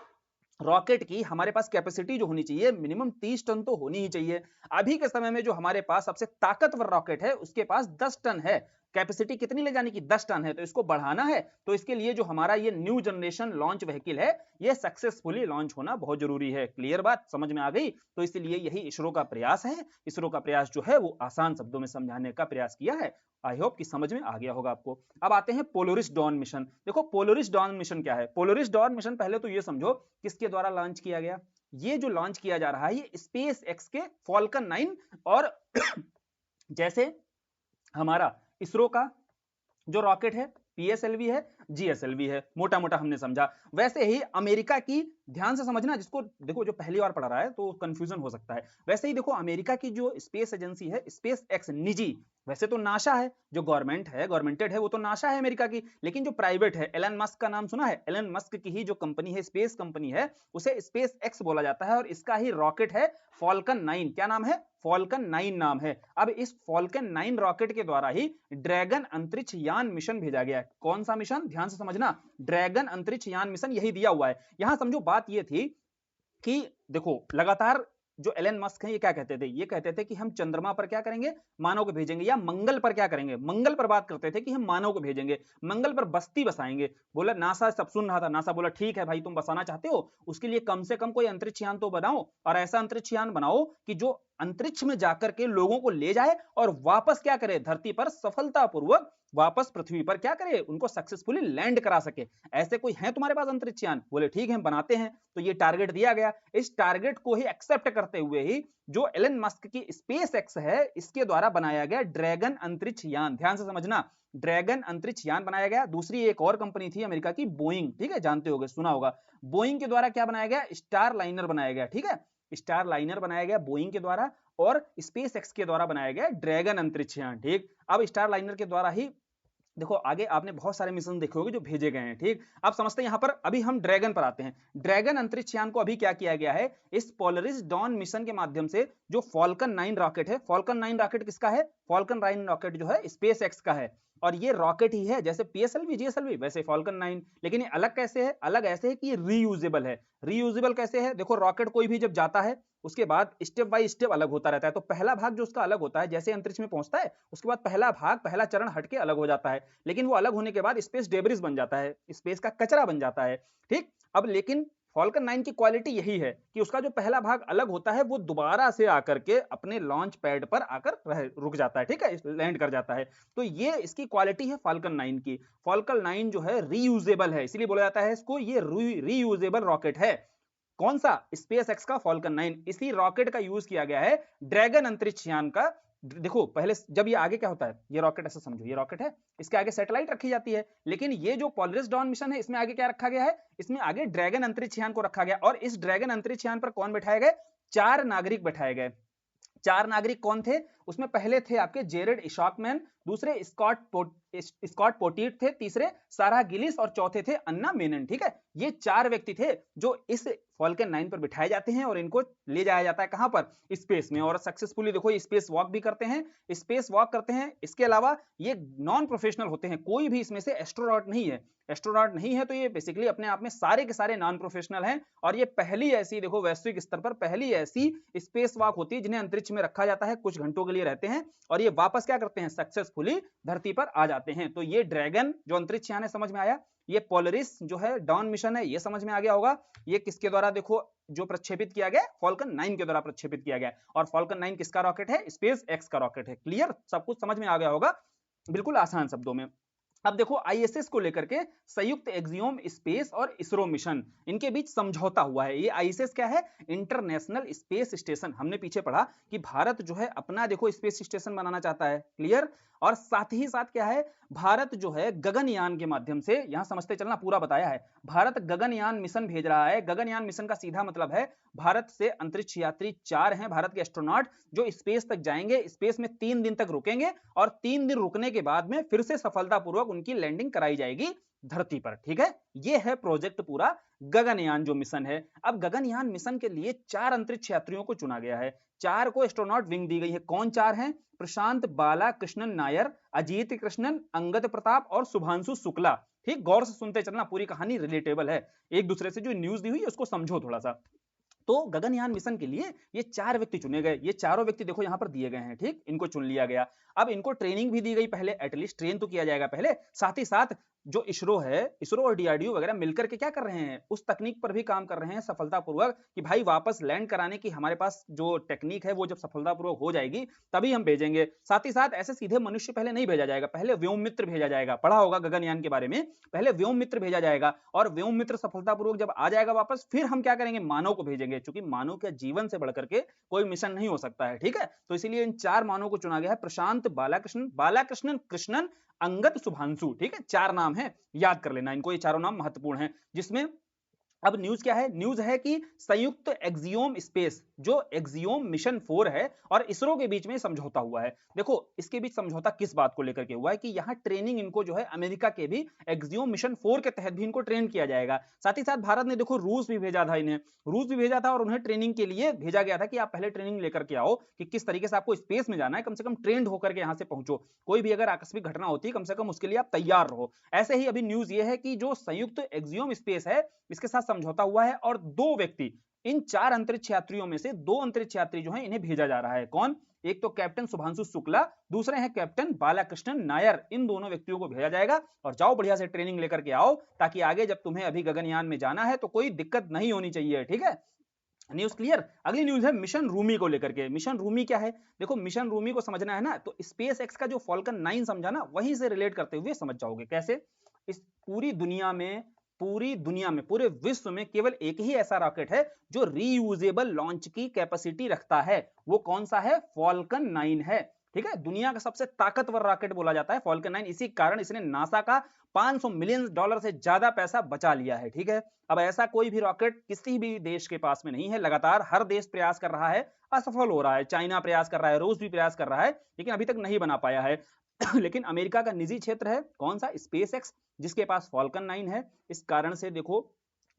रॉकेट की हमारे पास कैपेसिटी जो होनी चाहिए मिनिमम 30 टन तो होनी ही चाहिए। अभी के समय में जो हमारे पास सबसे ताकतवर रॉकेट है उसके पास 10 टन है कैपेसिटी, कितनी ले जाने की, 10 टन है। तो इसको बढ़ाना है तो इसके लिए जो हमारा ये न्यू जनरेशन लॉन्च व्हीकल है ये सक्सेसफुली लॉन्च होना बहुत जरूरी है। क्लियर बात समझ में आ गई। तो इसलिए यही इसरो का प्रयास है। इसरो का प्रयास जो है वो आसान शब्दों में समझाने का प्रयास किया है। आई होप कि समझ में आ गया होगा आपको। अब आते हैं पोलरिस डॉन मिशन। देखो पोलरिस डॉन मिशन क्या है, पोलरिस डॉन मिशन पहले तो ये समझो किसके द्वारा लॉन्च किया गया। ये जो लॉन्च किया जा रहा है ये स्पेस एक्स के फॉल्कन 9 और जैसे हमारा इसरो का जो रॉकेट है PSLV है, GSLV है, मोटा मोटा हमने समझा। वैसे ही अमेरिका की, ध्यान से समझना, जिसको देखो जो पहली बार पढ़ रहा है तो कंफ्यूजन हो सकता है। वैसे ही देखो अमेरिका की जो स्पेस एजेंसी है स्पेस एक्स निजी, वैसे तो नासा है, जो गवर्नमेंट है, गवर्नमेंटेड है, वो तो नासा है अमेरिका की, लेकिन जो प्राइवेट है, एलन मस्क का नाम सुना है, एलन मस्क की ही जो कंपनी है, स्पेस कंपनी है, उसे स्पेस एक्स बोला जाता है और इसका ही रॉकेट है फॉल्कन 9। क्या नाम है, फॉल्कन 9 नाम है। अब इस फॉल्कन 9 रॉकेट के द्वारा ही ड्रैगन अंतरिक्ष यान मिशन भेजा गया है। कौन सा मिशन, ध्यान से समझना, ड्रैगन अंतरिक्ष यान मिशन, यही दिया हुआ है। यहां समझो बात ये थी कि देखो लगातार जो एलन मस्क हैं ये क्या कहते थे, ये कहते थे कि हम चंद्रमा पर क्या करेंगे, मानव को भेजेंगे, या मंगल पर क्या करेंगे, मंगल पर बात करते थे कि हम मानव को भेजेंगे, मंगल पर बस्ती बसाएंगे। बोला नासा सब सुन रहा था, नासा बोला ठीक है भाई तुम बसाना चाहते हो, उसके लिए कम से कम कोई अंतरिक्ष यान तो बनाओ, और ऐसा अंतरिक्ष यान बनाओ कि जो अंतरिक्ष में जाकर के लोगों को ले जाए और वापस क्या करे, धरती पर सफलतापूर्वक वापस पृथ्वी पर क्या करे, उनको सक्सेसफुली लैंड करा सके। ऐसे कोई है तुम्हारे पास अंतरिक्ष यान? बोले ठीक है हम बनाते हैं। तो ये टारगेट दिया गया। इस टारगेट को ही एक्सेप्ट करते हुए ही जो एलन मस्क की स्पेस एक्स है इसके द्वारा बनाया गया ड्रैगन अंतरिक्ष यान, ध्यान से समझना, ड्रैगन अंतरिक्ष यान बनाया गया। दूसरी एक और कंपनी थी अमेरिका की, बोइंग, ठीक है, जानते होगे, सुना होगा। बोइंग के द्वारा क्या बनाया गया, स्टार लाइनर बनाया गया, ठीक है, स्टार लाइनर बनाया गया बोइंग के द्वारा, और स्पेस एक्स के द्वारा बनाया गया ड्रैगन अंतरिक्ष यान। ठीक, अब स्टार लाइनर के द्वारा ही देखो आगे आपने बहुत सारे मिशन देखे होंगे जो भेजे गए हैं। ठीक, अब समझते हैं यहां पर, अभी हम ड्रैगन पर आते हैं। ड्रैगन अंतरिक्ष यान को अभी क्या किया गया है, इस पोलरिस डॉन मिशन के माध्यम से जो फॉल्कन 9 रॉकेट है, फॉल्कन 9 रॉकेट किसका है, फॉल्कन 9 रॉकेट जो है स्पेस एक्स का है, और ये रॉकेट ही है जैसे PSLV GSLV वैसे फॉल्कन 9, लेकिन ये अलग कैसे है, अलग ऐसे है कि ये रीयूजेबल है। रीयूजेबल कैसे है, देखो रॉकेट कोई भी जब जाता है उसके बाद स्टेप बाय स्टेप अलग होता रहता है। तो पहला भाग जो उसका अलग होता है, जैसे अंतरिक्ष में पहुंचता है उसके बाद पहला भाग, पहला चरण हटके अलग हो जाता है, लेकिन वो अलग होने के बाद स्पेस डेब्रिस बन जाता है, स्पेस का कचरा बन जाता है। ठीक, अब लेकिन फॉल्कन 9 की क्वालिटी यही है कि उसका जो पहला भाग अलग होता है वो दोबारा से आकर के अपने लॉन्च पैड पर आकर रुक जाता है, ठीक है, लैंड कर जाता है। तो ये इसकी क्वालिटी है फॉल्कन 9 की। फॉल्कन 9 जो है रीयूजेबल है, इसलिए बोला जाता है इसको ये रीयूजेबल रॉकेट है। कौन सा, स्पेस एक्स का फॉल्कन 9, इसी रॉकेट का यूज किया गया है ड्रैगन अंतरिक्ष यान का। देखो पहले जब ये आगे क्या होता है, ये रॉकेट ऐसा समझो, ये रॉकेट है, इसके आगे सैटेलाइट रखी जाती है, लेकिन ये जो पोलरिस डॉन मिशन है इसमें आगे क्या रखा गया है, इसमें आगे ड्रैगन अंतरिक्ष यान को रखा गया, और इस ड्रैगन अंतरिक्ष यान पर कौन बैठाए गए, 4 नागरिक बैठाए गए। 4 नागरिक कौन थे, उसमें पहले थे आपके जेरेड इशॉकमैन, दूसरे स्कॉट पोटीट थे, तीसरे सारा गिलिस और चौथे थे अन्ना मेनन। ठीक है, ये 4 व्यक्ति थे जो इस फॉल्कन 9 पर बिठाए जाते हैं और इनको ले जाया जाता है कहां पर, स्पेस में, और सक्सेसफुली देखो ये स्पेस वॉक भी करते हैं, स्पेस वॉक करते हैं। इसके अलावा ये नॉन प्रोफेशनल होते हैं, कोई भी इसमें से एस्ट्रोनॉट नहीं है, एस्ट्रोनॉट नहीं है, तो ये बेसिकली अपने आप में सारे के सारे नॉन प्रोफेशनल हैं। और ये पहली ऐसी, देखो वैश्विक स्तर पर पहली ऐसी स्पेस वॉक होती है जिन्हें अंतरिक्ष में रखा जाता है, कुछ घंटों के लिए रहते हैं और ये वापस क्या करते हैं, सक्सेसफुली धरती पर आ जाते हैं। तो ये ड्रैगन जो अंतरिक्ष यान है समझ में आया, ये पोलरिस जो है डॉन मिशन है ये समझ में आ गया होगा। ये किसके द्वारा देखो जो प्रक्षेपित किया गया, फॉल्कन 9 के द्वारा प्रक्षेपित किया गया, और फॉल्कन 9 किसका रॉकेट है, स्पेस एक्स का रॉकेट है। क्लियर, सब कुछ समझ में आ गया होगा बिल्कुल आसान शब्दों में। अब देखो आईएसएस को लेकर के संयुक्त एक्सियोम स्पेस और इसरो मिशन, इनके बीच समझौता हुआ है। ये आईएसएस क्या है, इंटरनेशनल स्पेस स्टेशन। हमने पीछे पढ़ा कि भारत जो है अपना देखो स्पेस स्टेशन बनाना चाहता है, क्लियर। और साथ ही साथ क्या है, भारत जो है गगनयान के माध्यम से, यहां समझते चलना पूरा बताया है, भारत गगनयान मिशन भेज रहा है। गगनयान मिशन का सीधा मतलब है भारत से अंतरिक्ष यात्री 4 हैं भारत के एस्ट्रोनॉट जो स्पेस तक जाएंगे, स्पेस में 3 दिन तक रुकेंगे और 3 दिन रुकने के बाद में फिर से सफलतापूर्वक उनकी लैंडिंग कराई जाएगी धरती पर। ठीक है, ये है प्रोजेक्ट पूरा गगनयान जो मिशन है। अब गगनयान मिशन के लिए 4 अंतरिक्ष यात्रियों को चुना गया है, 4 को एस्ट्रोनॉट विंग दी गई है। कौन 4 हैं, प्रशांत बालाकृष्णन नायर, अजीत कृष्णन, अंगद प्रताप और शुभांशु शुक्ला। ठीक, गौर से सुनते चलना, पूरी कहानी रिलेटेबल है, एक दूसरे से जो न्यूज दी हुई है उसको समझो थोड़ा सा। तो गगनयान मिशन के लिए ये 4 व्यक्ति चुने गए, ये चारों व्यक्ति देखो यहां पर दिए गए हैं। ठीक, इनको चुन लिया गया। अब इनको ट्रेनिंग भी दी गई, पहले एटलीस्ट ट्रेन तो किया जाएगा पहले, साथ ही साथ जो इसरो है, इसरो और डीआरडीओ वगैरह मिलकर के क्या कर रहे हैं, उस तकनीक पर भी काम कर रहे हैं सफलतापूर्वक कि भाई वापस लैंड कराने की हमारे पास जो टेक्निक है वो जब सफलतापूर्वक हो जाएगी तभी हम भेजेंगे। साथ ही साथ ऐसे सीधे मनुष्य पहले नहीं भेजा जाएगा, पहले व्योम मित्र भेजा जाएगा, पढ़ा होगा गगनयान के बारे में, पहले व्योम मित्र भेजा जाएगा और व्योम मित्र सफलतापूर्वक जब आ जाएगा वापस, फिर हम क्या करेंगे, मानव को भेजेंगे, क्योंकि मानव के जीवन से बढ़कर के कोई मिशन नहीं हो सकता है। ठीक है, तो इसीलिए इन 4 मानव को चुना गया है, प्रशांत बालाकृष्णन कृष्णन, अंगद, शुभांशु। ठीक है, 4 नाम है, याद कर लेना इनको, ये चारों नाम महत्वपूर्ण हैं। जिसमें अब न्यूज क्या है, न्यूज है कि संयुक्त एक्सियोम स्पेस जो एक्सियोम मिशन 4 है और इसरो के बीच में समझौता हुआ है। देखो इसके बीच समझौता किस बात को लेकर के हुआ है कि यहां ट्रेनिंग इनको जो है अमेरिका के भी एक्सियोम मिशन 4 के तहत भी इनको ट्रेन किया जाएगा। साथ ही साथ भारत ने देखो रूस भी भेजा था, इन्हें रूस भी भेजा था और उन्हें ट्रेनिंग के लिए भेजा गया था कि आप पहले ट्रेनिंग लेकर के आओ कि किस तरीके से आपको स्पेस में जाना है, कम से कम ट्रेंड होकर के यहां से पहुंचो, कोई भी अगर आकस्मिक घटना होती है कम से कम उसके लिए आप तैयार रहो। ऐसे ही अभी न्यूज ये है कि जो संयुक्त एक्सियोम स्पेस है इसके साथ समझौता हुआ है और 2 व्यक्ति, इन 4 अंतरिक्ष यात्रियों में से 2 अंतरिक्ष यात्री जो हैं इन्हें भेजा जा रहा है। कौन, एक तो कैप्टन शुभांशु शुक्ला, दूसरे हैं कैप्टन बालाकृष्णन नायर। इन दोनों व्यक्तियों को भेजा जाएगा और जाओ बढ़िया से ट्रेनिंग लेकर के आओ, ताकि आगे जब तुम्हें अभी गगनयान में जाना है तो कोई दिक्कत नहीं होनी चाहिए। ठीक है, न्यूज क्लियर। अगली न्यूज है मिशन रूमी को लेकर के। मिशन रूमी क्या है, देखो मिशन रूमी को समझना है ना, तो स्पेस एक्स का जो फॉल्कन 9 समझा ना, वहीं से रिलेट करते हुए समझ जाओगे। कैसे, इस पूरी दुनिया में पूरे विश्व में केवल एक ही ऐसा रॉकेट है जो रीयूजेबल लॉन्च की कैपेसिटी रखता है, वो कौन सा है, फॉल्कन 9 है। ठीक है, दुनिया का सबसे ताकतवर रॉकेट बोला जाता है फॉल्कन 9, इसी कारण इसने नासा का $500 मिलियन से ज्यादा पैसा बचा लिया है। ठीक है, अब ऐसा कोई भी रॉकेट किसी भी देश के पास में नहीं है, लगातार हर देश प्रयास कर रहा है, असफल हो रहा है, चाइना प्रयास कर रहा है, रूस भी प्रयास कर रहा है, लेकिन अभी तक नहीं बना पाया है। लेकिन अमेरिका का निजी क्षेत्र है कौन सा, स्पेस एक्स, जिसके पास फॉल्कन 9 है। इस कारण से देखो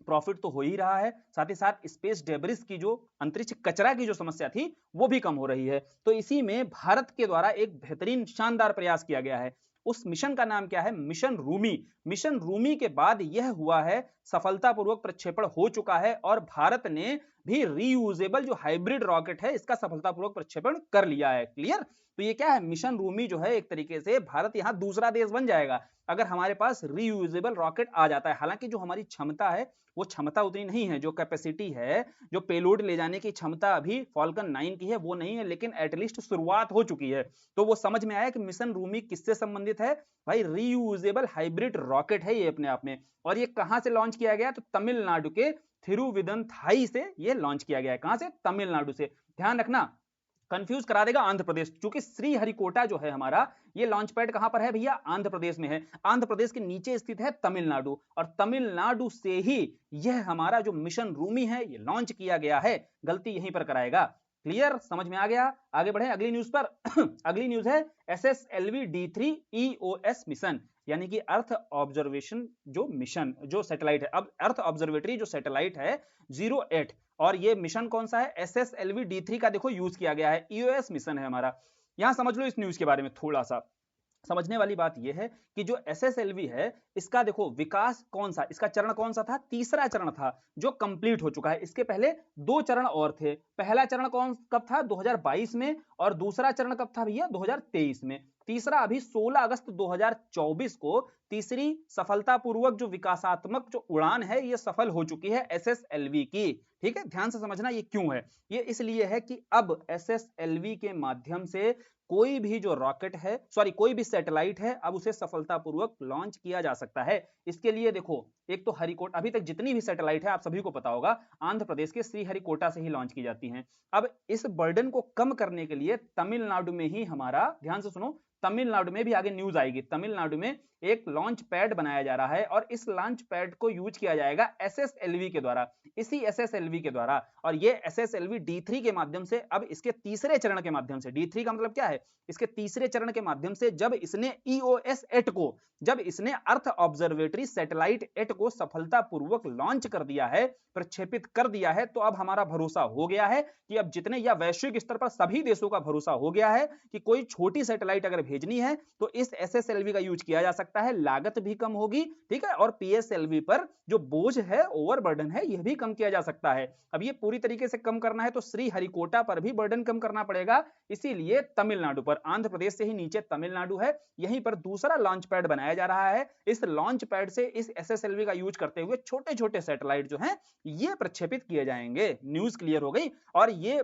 प्रॉफिट तो हो ही रहा है, साथ ही साथ स्पेस डेब्रिस की जो अंतरिक्ष कचरा की जो समस्या थी वो भी कम हो रही है। तो इसी में भारत के द्वारा एक बेहतरीन शानदार प्रयास किया गया है। उस मिशन का नाम क्या है, मिशन रूमी। मिशन रूमी के बाद यह हुआ है, सफलतापूर्वक प्रक्षेपण हो चुका है और भारत ने भी रीयूजेबल जो हाइब्रिड रॉकेट है इसका सफलतापूर्वक प्रक्षेपण कर लिया है। क्लियर, तो ये क्या है, मिशन रूमी जो है एक तरीके से भारत यहां दूसरा देश बन जाएगा अगर हमारे पास रीयूजेबल रॉकेट आ जाता है। हालांकि जो हमारी क्षमता है वो क्षमता उतनी नहीं है, जो कैपेसिटी है, जो पेलोड ले जाने की क्षमता अभी फॉल्कन 9 की है वो नहीं है, लेकिन एटलीस्ट शुरुआत हो चुकी है। तो वो समझ में आया कि मिशन रूमी किससे संबंधित है, भाई रीयूजेबल हाइब्रिड रॉकेट है ये अपने आप में। और ये कहां से लॉन्च किया गया, तो तमिलनाडु के थिरुविदंथाई से ये लॉन्च किया गया है। कहां से, तमिलनाडु से। ध्यान रखना, कंफ्यूज करा देगा आंध्र प्रदेश, क्योंकि श्रीहरिकोटा जो है हमारा, ये लॉन्च पैड कहां पर है भैया, आंध्र प्रदेश में है। आंध्र प्रदेश के नीचे स्थित है तमिलनाडु, और तमिलनाडु से ही यह हमारा जो मिशन रूमी है ये लॉन्च किया गया है। गलती यहीं पर कराएगा, क्लियर, समझ में आ गया। आगे बढ़े अगली न्यूज पर। अगली न्यूज है SSLV D3 EOS मिशन, यानी कि अर्थ ऑब्जर्वेशन जो मिशन, जो सैटेलाइट है, अब अर्थ ऑब्जर्वेटरी जो सैटेलाइट है 08, और ये मिशन कौन सा है, SSLV D3 का देखो यूज किया गया है, EOS मिशन है हमारा। यहां समझ लो इस न्यूज के बारे में थोड़ा सा समझने वाली बात यह है कि जो SSLV है इसका देखो विकास कौन सा, इसका चरण कौन सा था, तीसरा चरण था जो कंप्लीट हो चुका है। इसके पहले 2 चरण और थे। पहला चरण कौन कब था, 2022 में, और दूसरा चरण कब था भैया, 2023 में। तीसरा अभी 16 अगस्त 2024 को तीसरी सफलतापूर्वक जो विकासात्मक जो उड़ान है ये सफल हो चुकी है SSLV की। ठीक है, ध्यान से समझना ये क्यों है, ये इसलिए है कि अब SSLV के माध्यम से कोई भी जो रॉकेट है, सॉरी कोई भी सैटेलाइट है, अब उसे सफलतापूर्वक लॉन्च किया जा सकता है। इसके लिए देखो एक तो हरिकोटा, अभी तक जितनी भी सैटेलाइट है आप सभी को पता होगा आंध्र प्रदेश के श्रीहरिकोटा से ही लॉन्च की जाती हैं। अब इस बर्डन को कम करने के लिए तमिलनाडु में ही हमारा, ध्यान से सुनो, तमिलनाडु में भी आगे न्यूज आएगी, तमिलनाडु में एक लॉन्च पैड बनाया जा रहा है और इस लॉन्च पैड को यूज किया जाएगा SSLV के द्वारा, इसी SSLV के द्वारा। और ये SSLV D3 के माध्यम से अब इसके तीसरे चरण के माध्यम से, D3 का मतलब क्या है, इसके तीसरे चरण के माध्यम से जब इसने EOS 8 को, जब इसने अर्थ ऑब्जर्वेटरी सैटेलाइट 8 को सफलतापूर्वक लॉन्च कर दिया है, प्रक्षेपित कर दिया है, तो अब हमारा भरोसा हो गया है कि अब जितने, या वैश्विक स्तर पर सभी देशों का भरोसा हो गया है कि कोई छोटी सैटेलाइट अगर भेजनी है तो इस SSLV का यूज किया जा सकता है, लागत भी कम होगी, ठीक है, और PSLV पर जो बोझ है, ओवरबर्डन है, यह भी कम किया जा सकता है। अब ये पूरी तरीके से कम करना है तो श्रीहरिकोटा पर भी बर्डन कम करना पड़ेगा, इसीलिए तमिलनाडु पर, आंध्र प्रदेश से ही नीचे तमिलनाडु है, यहीं पर दूसरा लॉन्च पैड बनाया जा रहा है। इस लॉन्च पैड से इस SSLV का यूज करते हुए छोटे छोटे सैटेलाइट जो हैं ये प्रक्षेपित किए जाएंगे। न्यूज क्लियर हो गई। और ये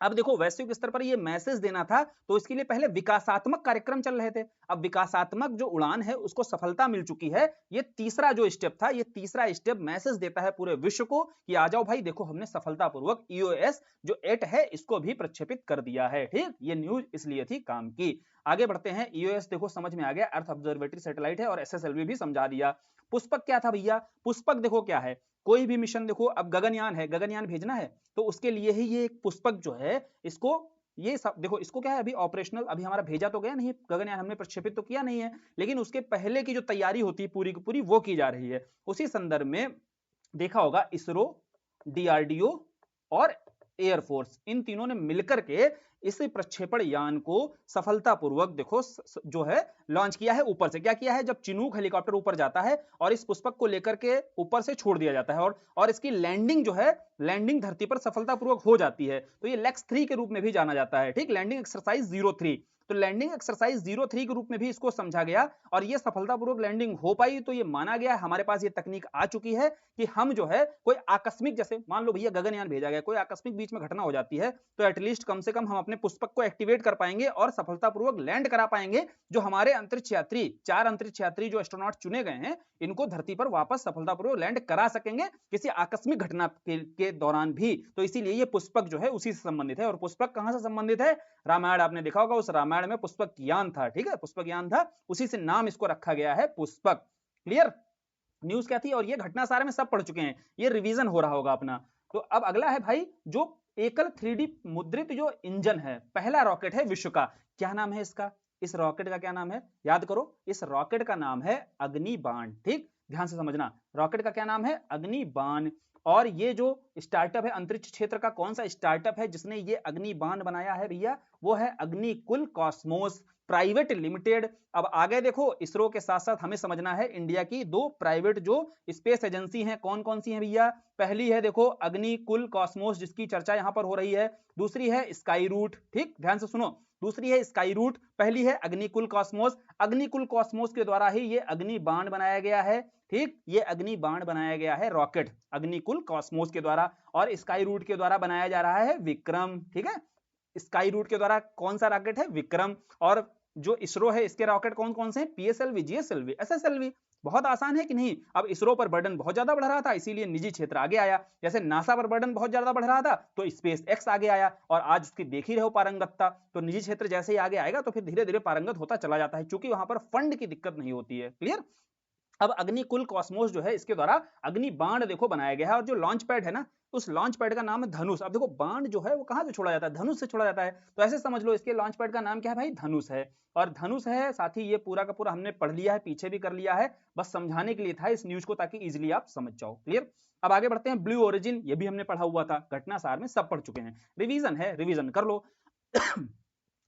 अब देखो वैश्विक स्तर पर ये मैसेज देना था तो इसके लिए पहले विकासात्मक कार्यक्रम चल रहे थे, अब विकासात्मक जो उड़ान है उसको सफलता मिल चुकी है। ये तीसरा जो स्टेप था, ये तीसरा स्टेप मैसेज देता है पूरे विश्व को कि आ जाओ भाई, देखो हमने सफलतापूर्वक EOS जो 8 है इसको भी प्रक्षेपित कर दिया है। ठीक, ये न्यूज इसलिए थी काम की। आगे बढ़ते हैं। EOS देखो समझ में आ गया, अर्थ ऑब्जर्वेटरी सैटेलाइट है, और SSLV भी समझा दिया। पुष्पक क्या था भैया, पुष्पक देखो क्या है, कोई भी मिशन देखो, अब गगनयान है, गगनयान भेजना है तो उसके लिए ही ये एक पुष्पक जो है, इसको ये सब देखो, इसको क्या है अभी ऑपरेशनल, अभी हमारा भेजा तो गया नहीं गगनयान, हमने प्रक्षेपित तो किया नहीं है, लेकिन उसके पहले की जो तैयारी होती है पूरी की पूरी वो की जा रही है। उसी संदर्भ में देखा होगा इसरो, DRDO और एयरफोर्स, इन तीनों ने मिलकर के इस प्रक्षेपण यान को सफलतापूर्वक देखो जो है लॉन्च किया है। ऊपर से क्या किया है, जब चिनूक हेलीकॉप्टर ऊपर जाता है और इस पुष्पक को लेकर के ऊपर से छोड़ दिया जाता है और इसकी लैंडिंग जो है, लैंडिंग धरती पर सफलतापूर्वक हो जाती है, तो ये लेक्स 3 के रूप में भी जाना जाता है। ठीक, लैंडिंग एक्सरसाइज 03, तो लैंडिंग एक्सरसाइज 03 के रूप में भी इसको समझा गया और ये सफलतापूर्वक लैंडिंग हो पाई, तो ये माना गया हमारे पास ये तकनीक आ चुकी है कि हम जो है कोई आकस्मिक, जैसे मान लो भैया गगनयान भेजा गया, कोई आकस्मिक बीच में घटना हो जाती है तो एटलीस्ट कम से कम हम अपने पुष्पक को एक्टिवेट कर पाएंगे और सफलतापूर्वक लैंड करा पाएंगे। जो हमारे अंतरिक्ष यात्री, 4 अंतरिक्ष यात्री जो एस्ट्रोनॉट चुने गए हैं, इनको धरती पर वापस सफलतापूर्वक लैंड करा सकेंगे किसी आकस्मिक घटना के दौरान भी। तो इसीलिए ये पुष्पक जो है उसी से संबंधित है। और पुष्पक कहां से संबंधित है, रामायण आपने देखा होगा, उस रामायण में पुष्पक यान था। ठीक है, पुष्पक यान था, उसी से नाम इसको रखा गया है पुष्पक। क्लियर, न्यूज क्या थी और ये घटना सारे में सब पढ़ चुके हैं, ये रिवीजन हो रहा होगा अपना। तो अब अगला है भाई जो एकल 3D मुद्रित जो इंजन है, पहला रॉकेट है विश्व का, क्या नाम है इसका, इस रॉकेट का क्या नाम है, याद करो, इस रॉकेट का नाम है अग्निबाण। ठीक, ध्यान से समझना, रॉकेट का क्या नाम है, अग्निबाण। और ये जो स्टार्टअप है अंतरिक्ष क्षेत्र का, कौन सा स्टार्टअप है जिसने ये अग्निबाण बनाया है भैया, वो है अग्निकुल कॉस्मोस प्राइवेट लिमिटेड। अब आगे देखो, इसरो के साथ साथ हमें समझना है इंडिया की 2 प्राइवेट जो स्पेस एजेंसी हैं, कौन कौन सी हैं भैया, पहली है देखो अग्निकुल कॉस्मोस जिसकी चर्चा यहां पर हो रही है, दूसरी है स्काई रूट। ठीक, ध्यान से सुनो, दूसरी है स्काई रूट, पहली है अग्निकुल कॉस्मोस। अग्निकुल कॉस्मोस के द्वारा ही ये अग्निबाण बनाया गया है। ठीक, ये अग्निबाण बनाया गया है रॉकेट अग्निकुल कॉस्मोस के द्वारा, और स्काई रूट के द्वारा बनाया जा रहा है विक्रम। ठीक है, स्काई रूट के द्वारा कौन सा रॉकेट है, विक्रम। और जो इसरो है इसके रॉकेट कौन कौन से हैं, PSLV, GSLV, SSLV। बहुत आसान है कि नहीं। अब इसरो पर बर्डन बहुत ज्यादा बढ़ रहा था, इसीलिए निजी क्षेत्र आगे आया, जैसे नासा पर बर्डन बहुत ज्यादा बढ़ रहा था तो स्पेस एक्स आगे आया, और आज उसकी देख ही रहे हो पारंगतता। तो निजी क्षेत्र जैसे ही आगे आएगा तो फिर धीरे धीरे पारंगत होता चला जाता है, क्योंकि वहां पर फंड की दिक्कत नहीं होती है। क्लियर, अब अग्निकुल कॉस्मोस जो है इसके द्वारा अग्नि बाण देखो बनाया गया है, और जो लॉन्च पैड है ना, उस लॉन्च पैड का नाम है धनुष। अब देखो बाण जो है वो कहां से छोड़ा जाता है, धनुष से छोड़ा जाता है, तो ऐसे समझ लो इसके लॉन्च पैड का नाम क्या है भाई, धनुष है। और धनुष है, साथ ही ये पूरा का पूरा हमने पढ़ लिया है, पीछे भी कर लिया है, बस समझाने के लिए था इस न्यूज को, ताकि इजिली आप समझ जाओ। क्लियर। अब आगे बढ़ते हैं, ब्लू ओरिजिन, ये भी हमने पढ़ा हुआ था, घटना सार में सब पढ़ चुके हैं, रिवीजन है, रिवीजन कर लो।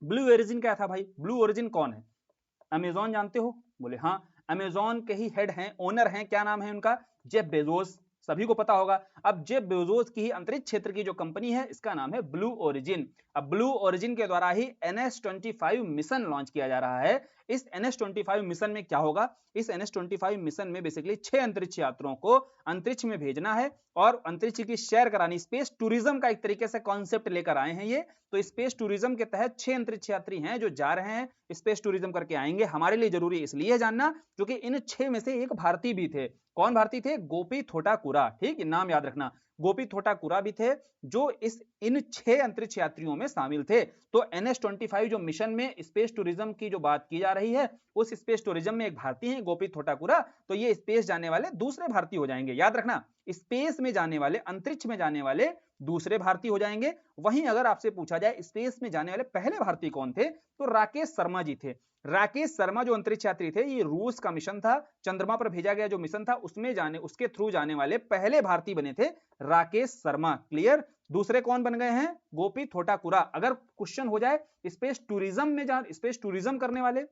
ब्लू ओरिजिन क्या था भाई, ब्लू ओरिजिन कौन है, अमेजॉन जानते हो, बोले हाँ, अमेजॉन के ही हेड हैं, ओनर हैं, क्या नाम है उनका, जेफ बेजोस, सभी को पता होगा। अब जेफ बेजोस की ही अंतरिक्ष क्षेत्र की जो कंपनी है इसका नाम है ब्लू ओरिजिन। अब ब्लू ओरिजिन के द्वारा ही NS-25 मिशन लॉन्च किया जा रहा है। इस NS-25 मिशन में क्या होगा, इस NS-25 मिशन में बेसिकली 6 अंतरिक्ष यात्रियों को अंतरिक्ष में भेजना है और अंतरिक्ष की सैर करानी, स्पेस टूरिज्म का एक तरीके से कॉन्सेप्ट लेकर आए हैं ये। तो स्पेस टूरिज्म के तहत 6 अंतरिक्ष यात्री हैं जो जा रहे हैं, स्पेस टूरिज्म करके आएंगे। हमारे लिए जरूरी इसलिए जानना क्योंकि इन 6 में से एक भारतीय भी थे। कौन भारतीय थे, गोपी थोटाकुरा, ठीक, नाम याद रखना, गोपी थोटाकुरा भी थे जो इन 6 अंतरिक्ष यात्रियों में शामिल थे। तो NS-25 जो मिशन में स्पेस टूरिज्म की जो बात की जा रही है, उस स्पेस टूरिज्म में एक भारतीय है गोपी थोटाकुरा, तो ये स्पेस जाने वाले दूसरे भारतीय हो जाएंगे। याद रखना, स्पेस में जाने वाले, अंतरिक्ष में जाने वाले दूसरे भारतीय हो जाएंगे। वहीं अगर आपसे पूछा जाए स्पेस में जाने वाले पहले भारतीय कौन थे, तो राकेश शर्मा जी थे। राकेश शर्मा जो अंतरिक्ष यात्री थे, ये रूस का मिशन था, चंद्रमा पर भेजा गया जो मिशन था उसके थ्रू जाने वाले पहले भारतीय बने थे राकेश शर्मा। क्लियर। दूसरे कौन बन गए हैं, गोपी थोटाकुरा। अगर क्वेश्चन हो जाए स्पेस टूरिज्म में स्पेस टूरिज्म करने वाले,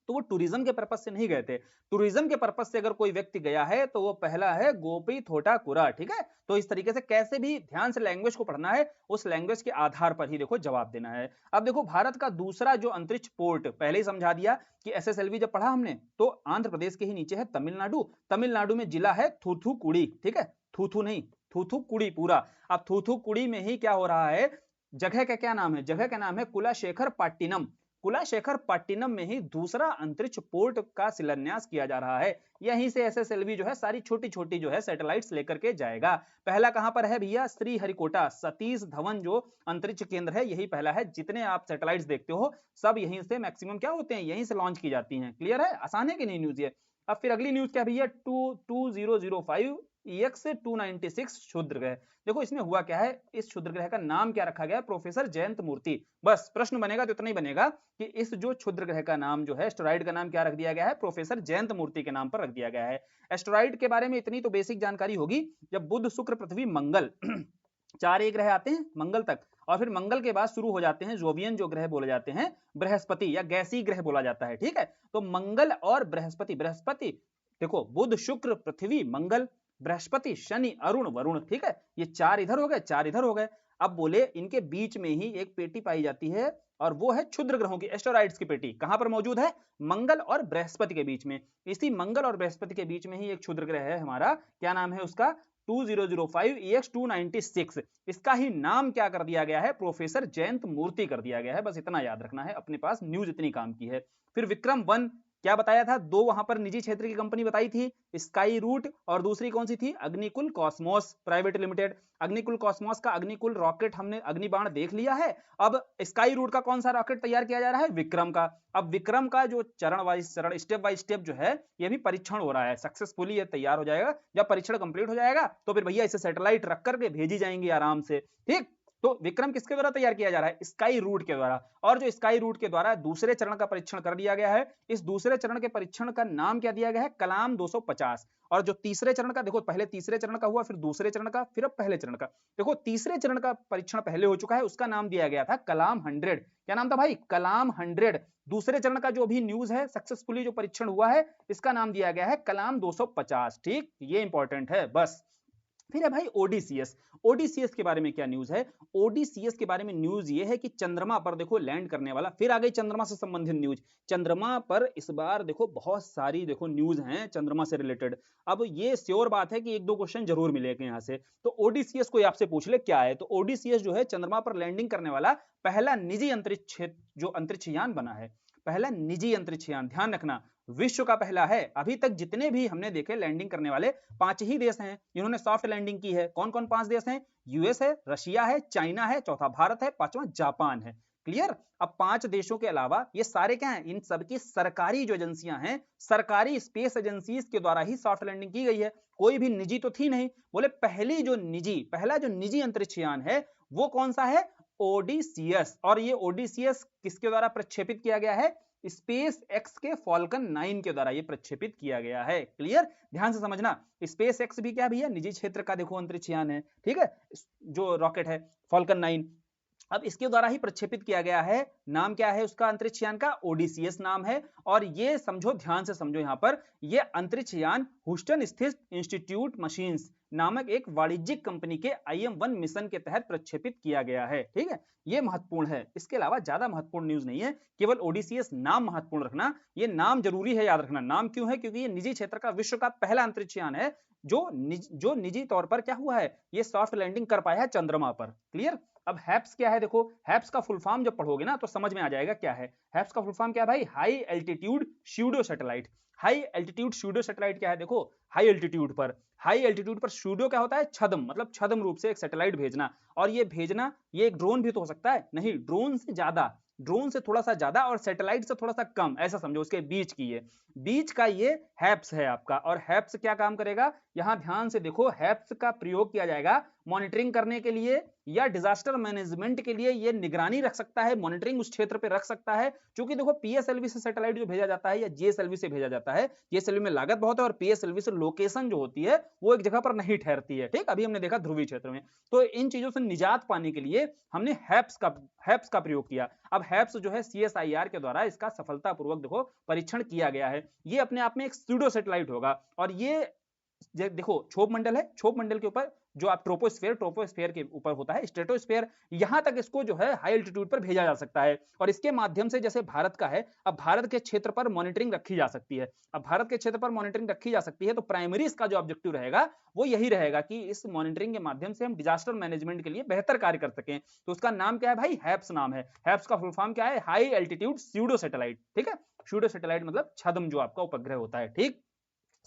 तो वो टूरिज्म के पर्पज से नहीं गए थे, टूरिज्म के पर्पज से अगर कोई व्यक्ति गया है तो वो पहला है गोपी थोटाकुरा। ठीक है, तो इस तरीके से कैसे भी ध्यान से लैंग्वेज को पढ़ना है, उस लैंग्वेज के आधार पर ही देखो जवाब देना है। अब देखो भारत का दूसरा जो अंतरिक्ष पोर्ट, पहले ही समझा दिया कि SSLV जब पढ़ा हमने, तो आंध्र प्रदेश के ही नीचे है तमिलनाडु, तमिलनाडु में जिला है थूथुकुड़ी। ठीक है, थूथु नहीं, थूथुकुड़ी पूरा। अब थूथुकुड़ी में ही क्या हो रहा है, जगह का क्या नाम है, जगह का नाम है कुलाशेखरपट्टिनम। कुलाशेखरपट्टिनम में ही दूसरा अंतरिक्ष पोर्ट का शिलान्यास किया जा रहा है। यहीं से SSLV जो है सारी छोटी छोटी जो है सैटेलाइट्स लेकर के जाएगा। पहला कहां पर है भैया, श्रीहरिकोटा सतीश धवन जो अंतरिक्ष केंद्र है, यही पहला है। जितने आप सैटेलाइट्स देखते हो सब यहीं से मैक्सिमम क्या होते हैं, यहीं से लॉन्च की जाती हैं। क्लियर है, आसान है कि नहीं न्यूज ये। अब फिर अगली न्यूज क्या भैया, 2005 EX-296 क्षुद्र ग्रह। देखो इसमें हुआ क्या है, इस क्षुद्र ग्रह का नाम क्या रखा गया है, प्रोफेसर जयंत मूर्ति। बस प्रश्न बनेगा तो इतना ही बनेगा कि इस जो क्षुद्र ग्रह का नाम जो है, एस्टेरॉइड का नाम क्या रख दिया गया है, प्रोफेसर जयंत मूर्ति के नाम पर रख दिया गया है। एस्टेरॉइड के बारे में इतनी तो बेसिक जानकारी होगी, जब बुध शुक्र पृथ्वी मंगल 4 एक ग्रह आते हैं मंगल तक, और फिर मंगल के बाद शुरू हो जाते हैं जोवियन जो ग्रह बोले जाते हैं, बृहस्पति या गैसीय ग्रह बोला जाता है। ठीक है, तो मंगल और बृहस्पति, बृहस्पति देखो बुध शुक्र पृथ्वी मंगल, बृहस्पति शनि अरुण वरुण। ठीक है, ये 4 इधर हो गए, 4 इधर हो गए। अब बोले इनके बीच में ही एक पेटी पाई जाती है, और वो है क्षुद्र ग्रहों की, एस्टेरॉइड्स की पेटी। कहां पर मौजूद है, मंगल और बृहस्पति के बीच में। इसी मंगल और बृहस्पति के बीच में ही एक क्षुद्र ग्रह है हमारा, क्या नाम है उसका, 2005 EX-296। इसका ही नाम क्या कर दिया गया है, प्रोफेसर जयंत मूर्ति कर दिया गया है। बस इतना याद रखना है, अपने पास न्यूज इतनी काम की है। फिर विक्रम-1 क्या बताया था, 2 वहां पर निजी क्षेत्र की कंपनी बताई थी, स्काई रूट, और दूसरी कौन सी थी, Agnikul Cosmos private limited. Agnikul Cosmos का अग्निकुल रॉकेट हमने अग्निबाण देख लिया है। अब स्काई रूट का कौन सा रॉकेट तैयार किया जा रहा है, विक्रम का। अब विक्रम का जो चरण स्टेप बाय स्टेप जो है, ये भी परीक्षण हो रहा है, सक्सेसफुली ये तैयार हो जाएगा। जब परीक्षण कंप्लीट हो जाएगा तो फिर भैया इसे सैटेलाइट रख करके भेजी जाएंगी आराम से। ठीक, तो विक्रम किसके द्वारा तैयार किया जा रहा है, स्काई रूट के द्वारा। और जो स्काई रूट के द्वारा दूसरे चरण का परीक्षण कर दिया गया है, इस दूसरे चरण के परीक्षण का नाम क्या दिया गया है, कलाम 250। और जो तीसरे चरण का, देखो पहले तीसरे चरण का हुआ, फिर दूसरे चरण का, फिर अब पहले चरण का। देखो तीसरे चरण का परीक्षण पहले हो चुका है, उसका नाम दिया गया था कलाम 100। क्या नाम था भाई, कलाम 100। दूसरे चरण का जो भी न्यूज है, सक्सेसफुली जो परीक्षण हुआ है, इसका नाम दिया गया है कलाम 250। ठीक, ये इंपॉर्टेंट है बस। फिर है भाई ओडीसीएस। ओडीसीएस के बारे में क्या न्यूज है, ओडीसीएस के बारे में न्यूज ये है कि चंद्रमा पर देखो लैंड करने वाला, फिर आ गई चंद्रमा से संबंधित न्यूज। चंद्रमा पर इस बार देखो बहुत सारी देखो न्यूज हैं चंद्रमा से रिलेटेड। अब ये श्योर बात है कि 1-2 क्वेश्चन जरूर मिलेंगे यहाँ से। तो ओडीसीएस कोई आपसे पूछ ले क्या है, तो ओडीसीएस जो है चंद्रमा पर लैंडिंग करने वाला पहला निजी अंतरिक्ष जो अंतरिक्षयान बना है, पहला निजी अंतरिक्षयान। ध्यान रखना, विश्व का पहला है। अभी तक जितने भी हमने देखे लैंडिंग करने वाले 5 ही देश हैं जिन्होंने सॉफ्ट लैंडिंग की है। कौन कौन 5 देश हैं, यूएस है, रशिया है, चाइना है, चौथा भारत है, पांचवा जापान है। क्लियर। अब 5 देशों के अलावा ये सारे क्या हैं, इन सबकी सरकारी जो एजेंसियां हैं, सरकारी स्पेस एजेंसीज के द्वारा ही सॉफ्ट लैंडिंग की गई है, कोई भी निजी तो थी नहीं। बोले पहला जो निजी अंतरिक्ष यान है वो कौन सा है, ओडीसीएस। और ये ओडीसीएस किसके द्वारा प्रक्षेपित किया गया है, स्पेस एक्स के फॉल्कन 9 के द्वारा ये प्रक्षेपित किया गया है। क्लियर, ध्यान से समझना। स्पेस एक्स भी क्या भैया, निजी क्षेत्र का देखो अंतरिक्ष यान है, ठीक है, जो रॉकेट है फॉल्कन 9। अब इसके द्वारा ही प्रक्षेपित किया गया है। नाम क्या है उसका अंतरिक्ष यान का, ओडीसीएस नाम है। और ये समझो, ध्यान से समझो, यहां पर ये अंतरिक्ष यान ह्यूस्टन स्थित इंस्टीट्यूट मशीन्स नामक एक वाणिज्यिक कंपनी के IM-1 मिशन के तहत प्रक्षेपित किया गया है। ठीक है, ये महत्वपूर्ण है, इसके अलावा ज्यादा महत्वपूर्ण न्यूज नहीं है, केवल ओडीसीएस नाम महत्वपूर्ण रखना। ये नाम जरूरी है याद रखना। नाम क्यों है, क्योंकि ये निजी क्षेत्र का विश्व का पहला अंतरिक्ष यान है जो निजी तौर पर क्या हुआ है, ये सॉफ्ट लैंडिंग कर पाया है चंद्रमा पर। क्लियर। अब हैप्स क्या है, देखो हैप्स का फुल फॉर्म जब पढ़ोगे ना तो समझ में आ जाएगा क्या है। हैप्स का फुल फॉर्म क्या है भाई, high altitude pseudo satellite. High altitude pseudo satellite क्या है, देखो हाई एल्टीट्यूड पर स्यूडो क्या होता है, छद्म, मतलब छद्म रूप से एक सैटेलाइट भेजना। और ये भेजना, ये एक ड्रोन भी तो हो सकता है, नहीं, ड्रोन से थोड़ा सा ज्यादा और सैटेलाइट से थोड़ा सा कम, ऐसा समझो, उसके बीच की ये बीच का ये हैप्स है आपका। और हैप्स क्या काम करेगा, यहां ध्यान से देखो, हैप्स का प्रयोग किया जाएगा मॉनिटरिंग करने के लिए या डिजास्टर मैनेजमेंट के लिए। ये निगरानी रख सकता है, मॉनिटरिंग उस क्षेत्र पे रख सकता है। क्योंकि देखो पीएसएलवी से सैटेलाइट जो भेजा जाता है या जीएसएलवी से भेजा जाता है, जीएसएलवी में लागत बहुत है और पीएसएलवी से लोकेशन जो होती है वो एक जगह पर नहीं ठहरती है। ठीक, अभी हमने देखा ध्रुवीय क्षेत्र में। तो इन चीजों से निजात पाने के लिए हमने हैप्स का प्रयोग किया। अब हैप्स जो है सीएसआईआर के द्वारा इसका सफलतापूर्वक देखो परीक्षण किया गया है। ये अपने आप में एक स्यूडो सैटेलाइट होगा। और ये देखो क्षोभ मंडल है, क्षोभ मंडल के ऊपर जो आप ट्रोपोस्फेयर के ऊपर होता है स्ट्रेटोस्फेयर, यहां तक इसको जो है हाई एल्टीट्यूड पर भेजा जा सकता है। और इसके माध्यम से जैसे भारत का है, अब भारत के क्षेत्र पर मॉनिटरिंग रखी जा सकती है। अब भारत के क्षेत्र पर मॉनिटरिंग रखी जा सकती है तो प्राइमरी इसका जो ऑब्जेक्टिव रहेगा वो यही रहेगा कि इस मॉनिटरिंग के माध्यम से हम डिजास्टर मैनेजमेंट के लिए बेहतर कार्य कर सकें। तो उसका नाम क्या है भाई, हैप्स नाम है। हैप्स का फुल फॉर्म क्या है, हाई एल्टीट्यूड स्यूडो सैटेलाइट। ठीक है, स्यूडो सैटेलाइट मतलब छद्म जो आपका उपग्रह होता है। ठीक,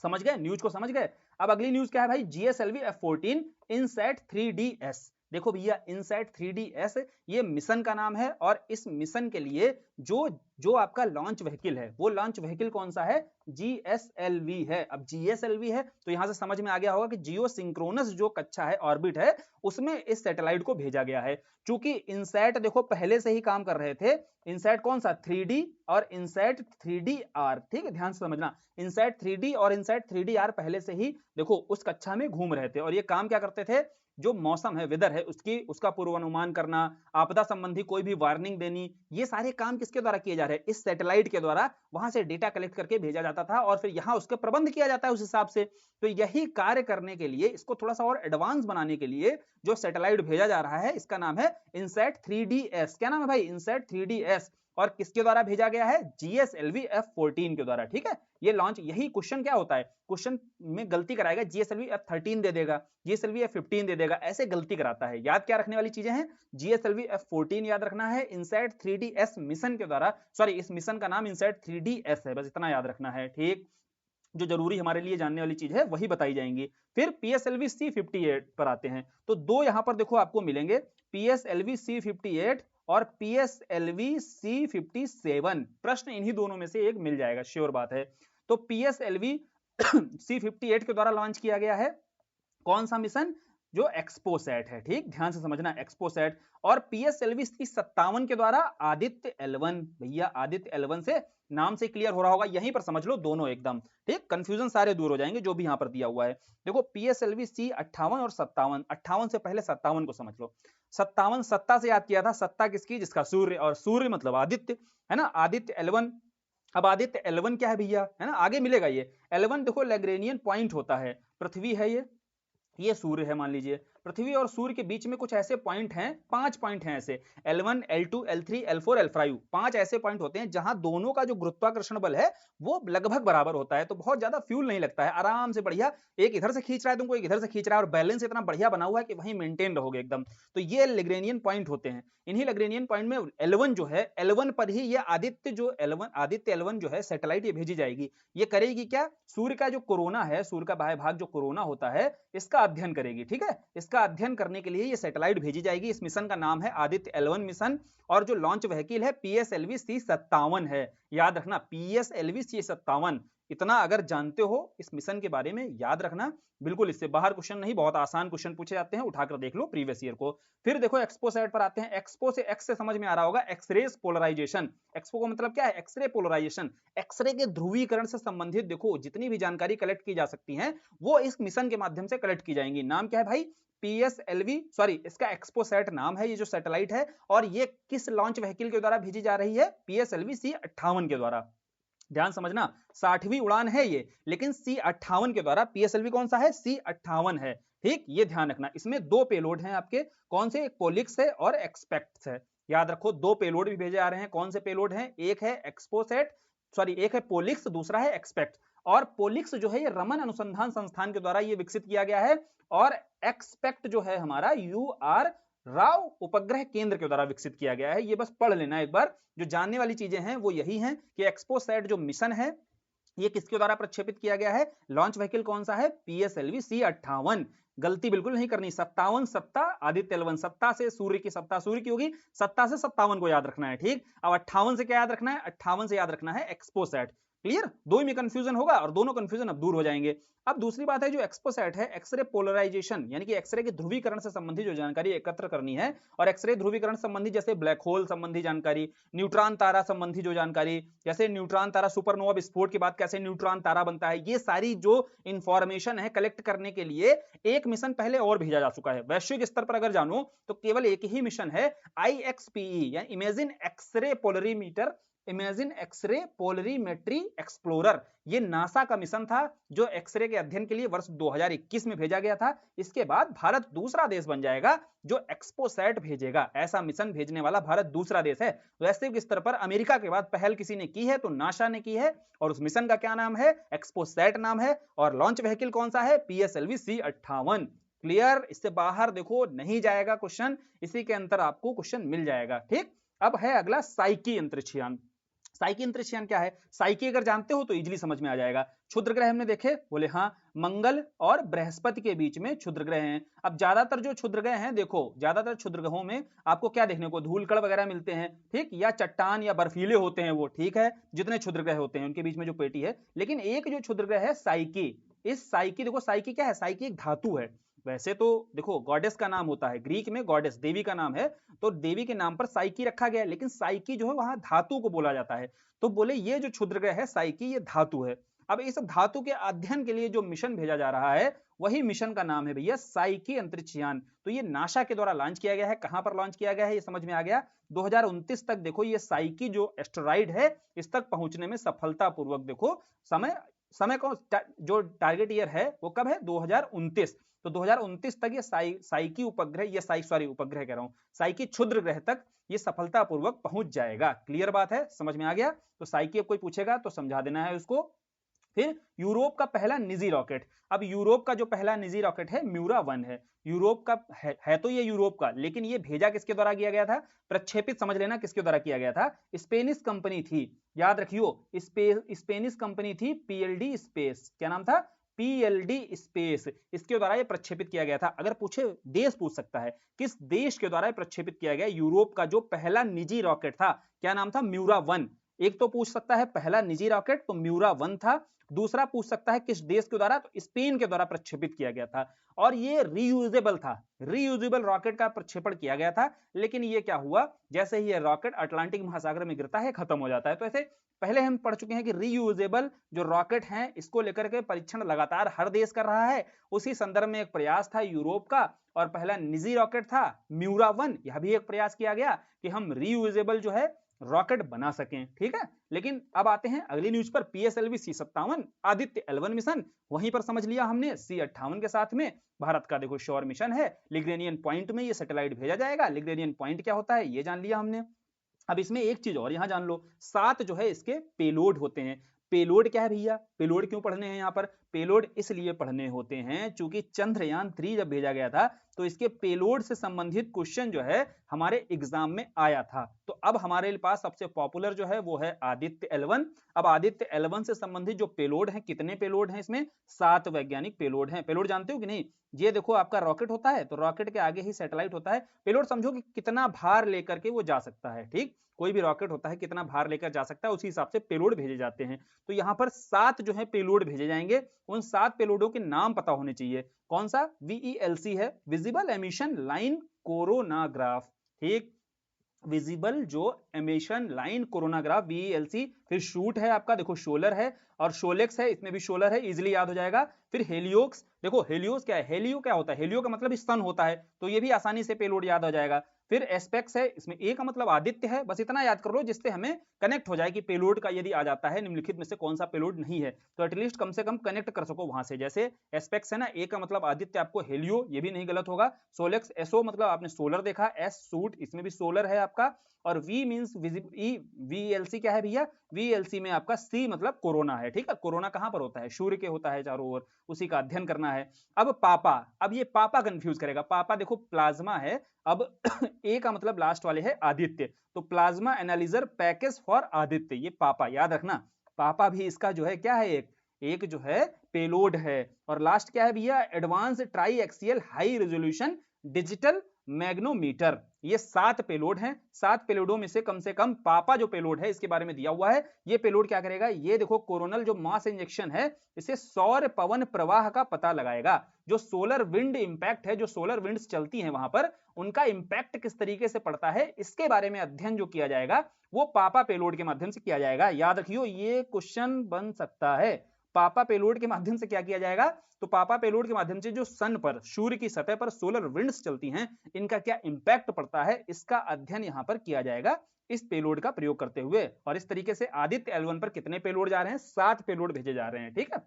समझ गए, न्यूज को समझ गए। अब अगली न्यूज क्या है भाई, GSLV F-14 इनसैट 3DS। देखो भैया इनसैट 3DS ये मिशन का नाम है। और इस मिशन के लिए जो आपका लॉन्च व्हीकल है, वो लॉन्च व्हीकल कौन सा है, GSLV है। अब GSLV है तो यहां से समझ में आ गया होगा कि जियो सिंक्रोनस जो कक्षा है, ऑर्बिट है, उसमें इस सैटेलाइट को भेजा गया है। चूंकि इनसैट देखो पहले से ही काम कर रहे थे, इनसैट कौन सा 3D और इनसैट 3DR। ठीक है, ध्यान से समझना, इनसैट 3D और इनसैट 3DR पहले से ही देखो उस कक्षा में घूम रहे थे। और ये काम क्या करते थे, जो मौसम है, वेदर है, उसका पूर्वानुमान करना, आपदा संबंधी कोई भी वार्निंग देनी, ये सारे काम किसके द्वारा किए जा रहे हैं, इस सैटेलाइट के द्वारा। वहां से डेटा कलेक्ट करके भेजा जाता था और फिर यहां उसका प्रबंध किया जाता है उस हिसाब से। तो यही कार्य करने के लिए, इसको थोड़ा सा और एडवांस बनाने के लिए जो सैटेलाइट भेजा जा रहा है, इसका नाम है इनसैट 3DS। क्या नाम है भाई, इनसैट 3DS। और किसके द्वारा भेजा गया है, GSLV F-14 के द्वारा। ठीक है, ये लॉन्च, यही क्वेश्चन क्या होता है, क्वेश्चन में गलती कराएगा, GSLV F-13 दे देगा, GSLV F-15 दे देगा, ऐसे गलती कराता है। याद क्या रखने वाली चीजें हैं, GSLV F-14 याद रखना है, इनसैट 3DS मिशन के द्वारा, सॉरी इस मिशन का नाम इनसैट 3DS है, बस इतना याद रखना है। ठीक, जो जरूरी हमारे लिए जानने वाली चीज है वही बताई जाएंगी। फिर PSLV C-58 पर आते हैं, तो दो यहां पर देखो आपको मिलेंगे, PSLV C-58 और PSLV C-57। प्रश्न इन्हीं दोनों में से एक मिल जाएगा, श्योर बात है। तो PSLV C-58 के द्वारा लॉन्च किया गया है कौन सा मिशन, जो एक्सपोसैट है। ठीक, ध्यान से समझना, एक्सपोसैट। और PSLV C-57 के द्वारा आदित्य L1। भैया आदित्य L1 से नाम से क्लियर हो रहा होगा, यहीं पर समझ लो दोनों एकदम। ठीक, कंफ्यूजन सारे दूर हो जाएंगे जो भी यहां पर दिया हुआ है। देखो PSLV C-58 और 57, 58 से पहले 57 को समझ लो। 57 सत्ता से याद किया था, सत्ता किसकी, जिसका सूर्य, और सूर्य मतलब आदित्य है ना, आदित्य L1। अब आदित्य L1 क्या है भैया, है ना, आगे मिलेगा ये। L1 देखो लैग्रेनियन पॉइंट होता है, पृथ्वी है ये सूर्य है, मान लीजिए पृथ्वी और सूर्य के बीच में कुछ ऐसे पॉइंट हैं, 5 पॉइंट हैं ऐसे, L1 L2 L3 L4 L5, 5 ऐसे पॉइंट होते हैं जहां दोनों का जो गुरुत्वाकर्षण बल है वो लगभग बराबर होता है। तो बहुत ज्यादा फ्यूल नहीं लगता है, आराम से बढ़िया, एक इधर से खींच रहा है तुमको, एक इधर से खींच रहा है, और बैलेंस इतना बढ़िया बना हुआ है कि वहीं मेंटेन रहोगे एकदम। तो ये लैग्रेनियन पॉइंट होते हैं। इन्हीं लैग्रेनियन पॉइंट में L1 जो है, L1 पर ही ये आदित्य L1 जो है सैटेलाइट ये भेजी जाएगी। ये करेगी क्या, सूर्य का जो कोरोना है, सूर्य का बाह्य भाग जो कोरोना होता है, इसका अध्ययन करेगी। ठीक है, इसका इसका अध्ययन करने के लिए ये सैटेलाइट भेजी जाएगी। इस मिशन का नाम है आदित्य L1 मिशन और जो लॉन्च व्हीकल है PSLV C57 है। याद रखना PSLV C57, इतना अगर जानते हो इस मिशन के बारे में याद रखना, बिल्कुल इससे बाहर क्वेश्चन नहीं, बहुत आसान क्वेश्चन पूछे जाते हैं, उठाकर देख लो प्रीवियस ईयर को। फिर देखो एक्सपो साइड पर आते हैं। एक्सपो से एक्स से समझ में आ रहा होगा एक्सरे पोलराइजेशन। एक्सपो का मतलब क्या है? X ray polarisation. एक्सरे के ध्रुवीकरण से संबंधित देखो जितनी भी जानकारी कलेक्ट की जा सकती है वो इस मिशन के माध्यम से कलेक्ट की जाएंगी। नाम क्या है भाई? PSLV, सॉरी इसका एक्सपोसैट नाम है ये जो सैटेलाइट है, और ये किस लॉन्च व्हीकल के द्वारा भेजी जा रही है? PSLV C58 के द्वारा। ध्यान समझना, 60वीं उड़ान है ये, लेकिन C58 के द्वारा। PSLV कौन सा है? C58 है। ठीक, ये ध्यान रखना। इसमें दो पेलोड हैं आपके, कौन से? एक पोलिक्स है और एक्सपेक्ट है। याद रखो दो पेलोड भी भेजे आ रहे हैं। कौन से पेलोड हैं? एक है एक्सपोसैट, सॉरी एक है पोलिक्स, दूसरा है एक्सपेक्ट। और पोलिक्स जो है ये रमन अनुसंधान संस्थान के द्वारा ये विकसित किया गया है, और एक्सपेक्ट जो है हमारा UR राव उपग्रह केंद्र के द्वारा विकसित किया गया है। ये बस पढ़ लेना एक बार। जो जानने वाली चीजें हैं वो यही हैं कि एक्सपोसैट जो मिशन है ये किसके द्वारा प्रक्षेपित किया गया है? लॉन्च व्हीकल कौन सा है? PSLV C58। गलती बिल्कुल नहीं करनी। 57 सत्ता आदित्य L1, सत्ता से सूर्य की, सत्ता सूर्य की होगी, सत्ता से 57 को याद रखना है। ठीक, अब 58 से क्या याद रखना है? 58 से याद रखना है एक्सपोसैट। क्लियर? दो में कंफ्यूजन होगा और दोनों कंफ्यूजन अब दूर हो जाएंगे। अब दूसरी बात है जो एक्सपोसैट है, एक्सरे पोलराइजेशन यानी कि एक्सरे के ध्रुवीकरण से संबंधित जो जानकारी एकत्र करनी है, और एक्सरे ध्रुवीकरण संबंधी जैसे ब्लैक होल संबंधी जानकारी, न्यूट्रॉन तारा संबंधी जो जानकारी, जैसे न्यूट्रॉन तारा सुपरनोवा विस्फोट के बाद कैसे न्यूट्रॉन तारा बनता है, ये सारी जो इंफॉर्मेशन है कलेक्ट करने के लिए एक मिशन पहले और भेजा जा चुका है। वैश्विक स्तर पर अगर जानो तो केवल एक ही मिशन है, IXPE यानी imaging x ray polarimeter, imaging x ray polarimetry explorer. ये नासा का मिशन था जो एक्सरे के अध्ययन के लिए वर्ष 2021 में भेजा गया था। इसके बाद भारत दूसरा देश बन जाएगा जो एक्सपोसैट भेजेगा। ऐसा मिशन भेजने वाला भारत दूसरा देश है। वैश्विक स्तर पर अमेरिका के बाद पहल किसी ने की है तो नासा ने की है, और उस मिशन का क्या नाम है? एक्सपोसैट नाम है। और लॉन्च व्हीकल कौन सा है? PSLV C58। क्लियर? इससे बाहर देखो नहीं जाएगा क्वेश्चन, इसी के अंतर आपको क्वेश्चन मिल जाएगा। ठीक, अब है अगला साइकी अंतरिक्षयान। साइकी अंतरिक्षयान क्या है? साइकी अगर जानते हो तो इजीली समझ में आ जाएगा। क्षुद्र ग्रह हमने देखे, बोले हाँ, मंगल और बृहस्पति के बीच में क्षुद्र ग्रह हैं। अब ज्यादातर जो क्षुद्र ग्रह हैं, देखो ज्यादातर क्षुद्र ग्रहों में आपको क्या देखने को? धूलकण वगैरह मिलते हैं, ठीक, या चट्टान या बर्फीले होते हैं वो, ठीक है, जितने क्षुद्र ग्रह होते हैं उनके बीच में जो पेटी है। लेकिन एक जो क्षुद्र ग्रह है साइकी, इस साइकी, देखो साइकी क्या है? साइकी एक धातु है। वैसे तो देखो गॉडेस का नाम होता है, ग्रीक में गॉडेस देवी का नाम है, तो देवी के नाम पर साइकी रखा गया है, लेकिन साइकी जो है वहां धातु को बोला जाता है। तो बोले ये जो क्षुद्र ग्रह है साइकी, ये धातु है। अब इस धातु के अध्ययन के लिए जो मिशन भेजा जा रहा है वही मिशन का नाम है भैया साइकी अंतरिक्षयान। तो ये नासा के द्वारा लॉन्च किया गया है। कहां पर लॉन्च किया गया है ये समझ में आ गया। 2029 तक देखो ये साइकी जो एस्टेरॉइड है इस तक पहुंचने में सफलतापूर्वक, देखो समय को जो टारगेट ईयर है वो कब है? 2029। तो 2029 तक ये साइकी उपग्रह, ये उपग्रह कह रहा हूं, साइकी क्षुद्र ग्रह तक ये सफलतापूर्वक पहुंच जाएगा। क्लियर बात है? समझ में आ गया? तो साइकी अब कोई पूछेगा तो समझा देना है उसको। फिर यूरोप का पहला निजी रॉकेट। अब यूरोप का जो पहला निजी रॉकेट है म्यूरा 1 है। यूरोप का है तो ये यूरोप का, लेकिन ये भेजा किसके द्वारा किया गया था? प्रक्षेपित समझ लेना किसके द्वारा किया गया था? स्पेनिश कंपनी थी, याद रखियो, स्पेनिश कंपनी थी PLD स्पेस। क्या नाम था? PLD space. इसके द्वारा ये प्रक्षेपित किया गया था। अगर पूछे, देश पूछ सकता है किस देश के द्वारा प्रक्षेपित किया गया यूरोप का जो पहला निजी रॉकेट था, क्या नाम था? म्यूरा 1। एक तो पूछ सकता है पहला निजी रॉकेट तो म्यूरा 1 था, दूसरा पूछ सकता है किस देश के द्वारा, तो स्पेन के द्वारा प्रक्षेपित किया गया था। और ये रीयूजेबल था, रीयूजेबल रॉकेट का प्रक्षेपण किया गया था। लेकिन ये क्या हुआ, जैसे ही ये रॉकेट अटलांटिक महासागर में गिरता है खत्म हो जाता है। तो ऐसे पहले हम पढ़ चुके हैं कि रीयूजेबल जो रॉकेट हैं इसको लेकर के परीक्षण लगातार हर देश कर रहा है। उसी संदर्भ में एक प्रयास था यूरोप का, और पहला निजी रॉकेट था म्यूरा 1। यह भी एक प्रयास किया गया कि हम रीयूजेबल जो है रॉकेट बना सकें। ठीक है, लेकिन अब आते हैं अगली न्यूज पर। PSLV C57 Aditya L1 mission, वहीं पर समझ लिया हमने C58 के साथ में भारत का देखो श्योर मिशन है। लिग्रेनियन पॉइंट में ये सैटेलाइट भेजा जाएगा। लिग्रेनियन पॉइंट क्या होता है ये जान लिया हमने। अब इसमें एक चीज और यहां जान लो, 7 जो है इसके पेलोड होते हैं। पेलोड क्या है भैया? पेलोड क्यों पढ़ने हैं यहाँ पर? पेलोड इसलिए पढ़ने होते हैं क्योंकि चंद्रयान 3 जब भेजा गया था तो इसके पेलोड से संबंधित क्वेश्चन जो है हमारे एग्जाम में आया था। तो अब हमारे पास सबसे पॉपुलर जो है वो है आदित्य L1। अब आदित्य L1 से संबंधित जो पेलोड है, कितने पेलोड हैं इसमें? 7 वैज्ञानिक पेलोड हैं। पेलोड जानते हो कि नहीं? ये देखो आपका रॉकेट होता है तो रॉकेट के आगे ही सैटेलाइट होता है। पेलोड समझो कि कितना भार लेकर के वो जा सकता है। ठीक, कोई भी रॉकेट होता है कितना भार लेकर जा सकता है, उसी हिसाब से पेलोड भेजे जाते हैं। तो यहाँ पर 7 जो है पेलोड भेजे जाएंगे। उन 7 पेलोडों के नाम पता होने चाहिए। कौन सा? VELC है, विजिबल एमिशन लाइन कोरोनाग्राफ। ठीक, विजिबल जो एमिशन लाइन कोरोनाग्राफ VELC। फिर शूट है आपका, देखो सोलर है, और शोलेक्स है, इसमें भी सोलर है, इजीली याद हो जाएगा। फिर हेलियोक्स, देखो हेलियोस क्या है? हेलियो क्या होता है? हेलियो का मतलब स्तन होता है, तो ये भी आसानी से पेलोड याद हो जाएगा। फिर एस्पेक्स है, इसमें ए का मतलब आदित्य है, बस इतना याद कर लो जिससे हमें कनेक्ट हो जाए कि पेलोड का यदि आ जाता है निम्नलिखित में से कौन सा पेलोड नहीं है, तो एटलीस्ट कम से कम कनेक्ट कर सको वहां से। जैसे एस्पेक्स है ना, ए का मतलब आदित्य, आपको हेलियो, ये भी नहीं गलत होगा। सोलेक्स, एसओ मतलब आपने सोलर देखा, एस सूट, इसमें भी सोलर है आपका। और वी मींस VELC क्या है भैया? VELC में आपका सी मतलब कोरोना है। ठीक है, कोरोना कहां पर होता है? सूर्य के होता है चारों ओर, उसी का अध्ययन करना है। अब पापा, अब ये पापा कंफ्यूज करेगा। पापा देखो प्लाज्मा है, अब ए का मतलब लास्ट वाले है आदित्य, तो प्लाज्मा एनालिजर पैकेज फॉर आदित्य, ये पापा याद रखना। पापा भी इसका जो है क्या है? एक जो है पेलोड है। और लास्ट क्या है भैया? Advance try axial high resolution digital मैग्नोमीटर। ये 7 पेलोड हैं। 7 पेलोडों में से कम पापा जो पेलोड है इसके बारे में दिया हुआ है। ये पेलोड क्या करेगा? ये देखो कोरोनल जो मास इंजेक्शन है, इसे सौर पवन प्रवाह का पता लगाएगा। जो सोलर विंड इंपैक्ट है, जो सोलर विंड्स चलती हैं वहां पर, उनका इंपैक्ट किस तरीके से पड़ता है, इसके बारे में अध्ययन जो किया जाएगा वो पापा पेलोड के माध्यम से किया जाएगा। याद रखियो, ये क्वेश्चन बन सकता है। पापा पेलोड के माध्यम से क्या किया जाएगा? तो पापा पेलोड के माध्यम से जो सन पर, सूर्य की सतह पर सोलर विंड्स चलती हैं, इनका क्या इंपैक्ट पड़ता है, इसका अध्ययन यहां पर किया जाएगा इस पेलोड का प्रयोग करते हुए। और इस तरीके से आदित्य L1 पर कितने पेलोड जा रहे हैं? 7 पेलोड भेजे जा रहे हैं। ठीक है,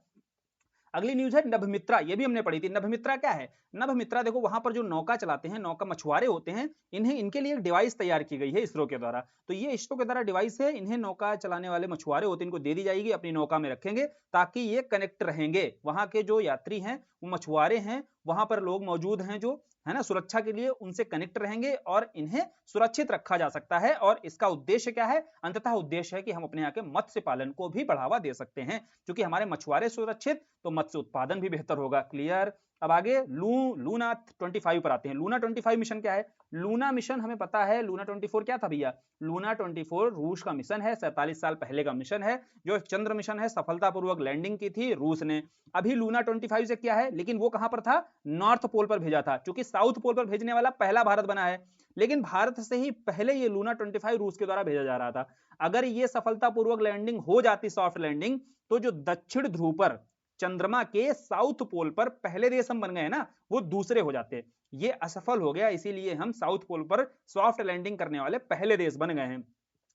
अगली न्यूज है नभमित्रा, ये भी हमने पढ़ी थी। नभमित्रा क्या है? नभमित्रा देखो वहां पर जो नौका चलाते हैं, नौका मछुआरे होते हैं, इन्हें, इनके लिए एक डिवाइस तैयार की गई है इसरो के द्वारा। तो ये इसरो के द्वारा डिवाइस है, इन्हें नौका चलाने वाले मछुआरे होते हैं, इनको दे दी जाएगी, अपनी नौका में रखेंगे ताकि ये कनेक्ट रहेंगे। वहां के जो यात्री हैं वो मछुआरे हैं, वहां पर लोग मौजूद हैं जो है ना सुरक्षा के लिए, उनसे कनेक्ट रहेंगे और इन्हें सुरक्षित रखा जा सकता है। और इसका उद्देश्य क्या है? अंततः उद्देश्य है कि हम अपने यहाँ के मत्स्य पालन को भी बढ़ावा दे सकते हैं, क्योंकि हमारे मछुआरे सुरक्षित तो मत्स्य उत्पादन भी बेहतर होगा। क्लियर? अब आगे लूना 25 पर आते हैं। लूना 25 मिशन क्या है? लूना मिशन हमें पता है। लूना 24 क्या था भैया? लूना 24 रूस का मिशन है, 47 साल पहले का मिशन है। जो चंद्र मिशन है, सफलतापूर्वक लैंडिंग की थी रूस ने। अभी लूना 25 से क्या है, लेकिन वो कहां पर था? नॉर्थ पोल पर भेजा था, क्योंकि साउथ पोल पर भेजने वाला पहला भारत बना है, लेकिन भारत से ही पहले ये लूना 25 रूस के द्वारा भेजा जा रहा था। अगर ये सफलतापूर्वक लैंडिंग हो जाती, सॉफ्ट लैंडिंग, तो जो दक्षिण ध्रुव पर, चंद्रमा के साउथ पोल पर पहले देश हम बन गए ना, वो दूसरे हो जाते। ये असफल हो गया, इसीलिए हम साउथ पोल पर सॉफ्ट लैंडिंग करने वाले पहले देश बन गए हैं।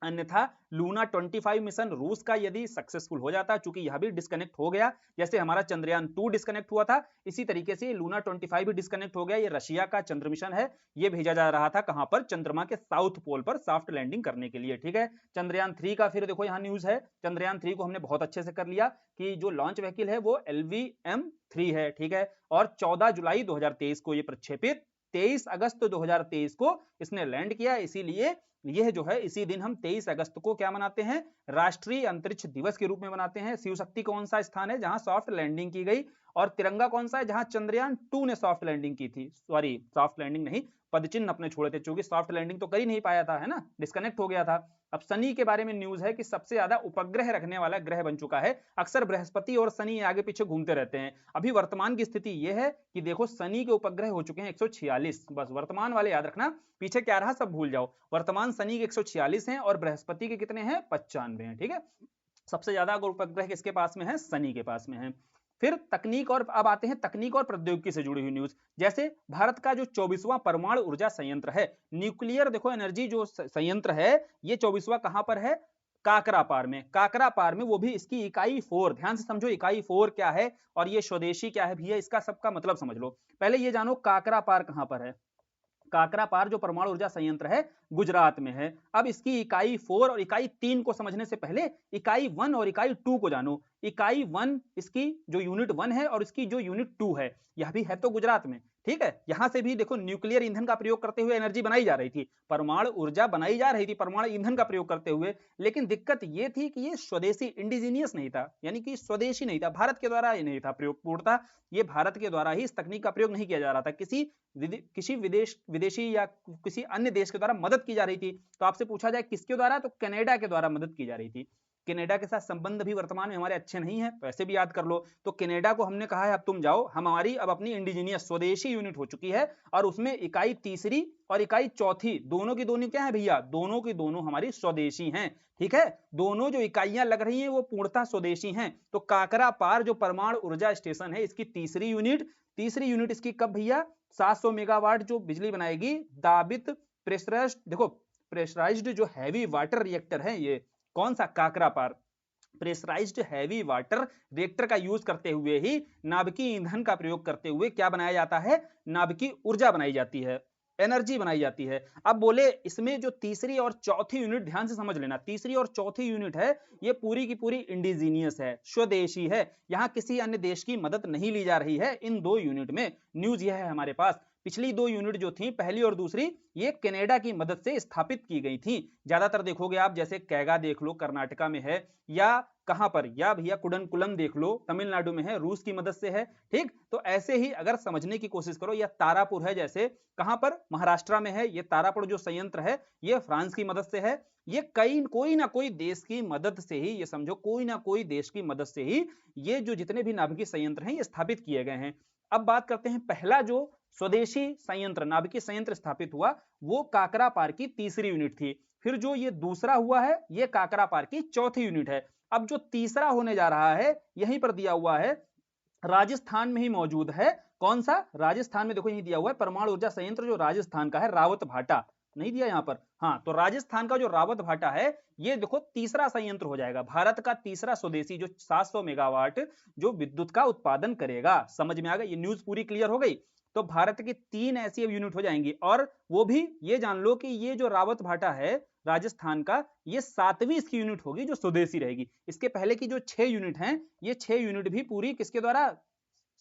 अन्यथा लूना 25 मिशन रूस का यदि सक्सेसफुल हो जाता, चूंकि यह भी डिस्कनेक्ट हो गया, जैसे हमारा चंद्रयान 2 डिस्कनेक्ट हुआ था, इसी तरीके से लूना 25 भी डिस्कनेक्ट हो गया। ये रशिया का चंद्र मिशन है, ये भेजा जा रहा था कहां पर? चंद्रमा के साउथ पोल पर सॉफ्ट लैंडिंग करने के लिए। ठीक है, चंद्रयान 3 का फिर देखो यहां न्यूज है। चंद्रयान 3 को हमने बहुत अच्छे से कर लिया कि जो लॉन्च व्हीकल है वो LVM-3 है। ठीक है, और 14 जुलाई 2023 को ये प्रक्षेपित, 23 अगस्त 2023 को इसने लैंड किया। इसीलिए यह जो है, इसी दिन हम 23 अगस्त को क्या मनाते हैं? राष्ट्रीय अंतरिक्ष दिवस के रूप में मनाते हैं। शिव शक्ति कौन सा स्थान है जहां सॉफ्ट लैंडिंग की गई? और तिरंगा कौन सा है? जहां चंद्रयान 2 ने सॉफ्ट लैंडिंग की थी। सॉरी, सॉफ्ट लैंडिंग नहीं, पदचिन्ह अपने छोड़े थे, क्योंकि सॉफ्ट लैंडिंग तो कर ही नहीं पाया था, है ना, डिस्कनेक्ट हो गया था। अब शनि के बारे में न्यूज है कि सबसे ज्यादा उपग्रह रखने वाला ग्रह बन चुका है। अक्सर बृहस्पति और शनि आगे पीछे घूमते रहते हैं। अभी वर्तमान की स्थिति यह है कि देखो शनि के उपग्रह हो चुके हैं 146, बस वर्तमान वाले याद रखना, पीछे क्या रहा सब भूल जाओ। वर्तमान शनि के 146 हैं और बृहस्पति के कितने हैं? 95 हैं। ठीक है, सबसे ज्यादा अगर उपग्रह किसके पास में है? शनि के पास में है। फिर तकनीक, और अब आते हैं तकनीक और प्रौद्योगिकी से जुड़ी हुई न्यूज। जैसे भारत का जो 24वां परमाणु ऊर्जा संयंत्र है, न्यूक्लियर देखो एनर्जी जो संयंत्र है, ये 24वां कहां पर है? काकरापार में। काकरापार में, वो भी इसकी इकाई 4, ध्यान से समझो इकाई 4 क्या है और ये स्वदेशी क्या है भैया, इसका सबका मतलब समझ लो। पहले ये जानो काकरापार कहां पर है। काकरापार जो परमाणु ऊर्जा संयंत्र है गुजरात में है। अब इसकी इकाई 4 और इकाई 3 को समझने से पहले इकाई 1 और इकाई 2 को जानो। इकाई 1 इसकी जो यूनिट 1 है और इसकी जो यूनिट 2 है, यह भी है तो गुजरात में। ठीक है, यहां से भी देखो न्यूक्लियर ईंधन का प्रयोग करते हुए एनर्जी बनाई जा रही थी, परमाणु ऊर्जा बनाई जा रही थी परमाणु ईंधन का प्रयोग करते हुए। लेकिन दिक्कत ये थी कि ये स्वदेशी इंडिजीनियस नहीं था, यानी कि स्वदेशी नहीं था, भारत के द्वारा ये नहीं था प्रयोग, पूर्णतः ये भारत के द्वारा ही इस तकनीक का प्रयोग नहीं किया जा रहा था, किसी विदेशी या किसी अन्य देश के द्वारा मदद की जा रही थी। तो आपसे पूछा जाए किसके द्वारा, तो कनाडा के द्वारा मदद की जा रही थी। कनाडा के साथ संबंध भी वर्तमान में हमारे अच्छे नहीं है, तो ऐसे भी याद कर लो। तो कनाडा को हमने कहा है अब तुम जाओ, हमारी अब अपनी इंडिजीनियस स्वदेशी यूनिट हो चुकी है, और उसमें इकाई तीसरी और इकाई चौथी दोनों की दोनों क्या है भैया, दोनों की दोनों हमारी स्वदेशी हैं। ठीक है, दोनों जो इकाइयां लग रही हैं वो पूर्णतः स्वदेशी हैं। तो काकरा पार जो परमाणु ऊर्जा स्टेशन है, इसकी तीसरी यूनिट इसकी कब भैया, 700 मेगावाट जो बिजली बनाएगी दाबित प्रेशराइज्ड, देखो प्रेशराइज्ड जो हैवी वाटर रिएक्टर है, ये कौन सा, काकरा पार प्रेशराइज्ड हैवी वाटर रिएक्टर का यूज करते हुए ही नाभिकीय ईंधन का प्रयोग करते हुए क्या बनाया जाता है, नाभिकीय ऊर्जा बनाई जाती है, एनर्जी बनाई जाती है। अब बोले इसमें जो तीसरी और चौथी यूनिट, ध्यान से समझ लेना, तीसरी और चौथी यूनिट है ये पूरी की पूरी इंडिजीनियस है, स्वदेशी है, यहां किसी अन्य देश की मदद नहीं ली जा रही है इन दो यूनिट में। न्यूज यह है हमारे पास, पिछली दो यूनिट जो थी, पहली और दूसरी, ये कनाडा की मदद से स्थापित की गई थी। ज्यादातर देखोगे आप, जैसे कैगा देख लो कर्नाटका में है, या कहां पर, या भैया कुडनकुलम देख लो तमिलनाडु में है, रूस की मदद से है। ठीक, तो ऐसे ही अगर समझने की कोशिश करो, या तारापुर है जैसे, कहां पर, महाराष्ट्र में है, ये तारापुर जो संयंत्र है ये फ्रांस की मदद से है। ये कोई ना कोई देश की मदद से ही, ये समझो कोई ना कोई देश की मदद से ही ये जो जितने भी नाभिकीय संयंत्र हैं ये स्थापित किए गए हैं। अब बात करते हैं, पहला जो स्वदेशी संयंत्र, नाभिकीय संयंत्र स्थापित हुआ वो काकरा पार की तीसरी यूनिट थी। फिर जो ये दूसरा हुआ है ये काकरा पार की चौथी यूनिट है। अब जो तीसरा होने जा रहा है यहीं पर दिया हुआ है, राजस्थान में ही मौजूद है। कौन सा, राजस्थान में, देखो यही दिया हुआ है, परमाणु ऊर्जा संयंत्र जो राजस्थान का है, रावत भाटा, नहीं दिया यहां पर, हाँ, तो राजस्थान का जो रावत भाटा है ये देखो तीसरा संयंत्र हो जाएगा, भारत का तीसरा स्वदेशी, जो 700 मेगावाट जो विद्युत का उत्पादन करेगा। समझ में आ गया, ये न्यूज पूरी क्लियर हो गई। तो भारत की 3 ऐसी यूनिट हो जाएंगी, और वो भी ये जान लो कि ये जो रावत भाटा है राजस्थान का, ये 7वीं इसकी यूनिट होगी जो स्वदेशी रहेगी। इसके पहले की जो 6 यूनिट हैं, ये 6 यूनिट भी पूरी किसके द्वारा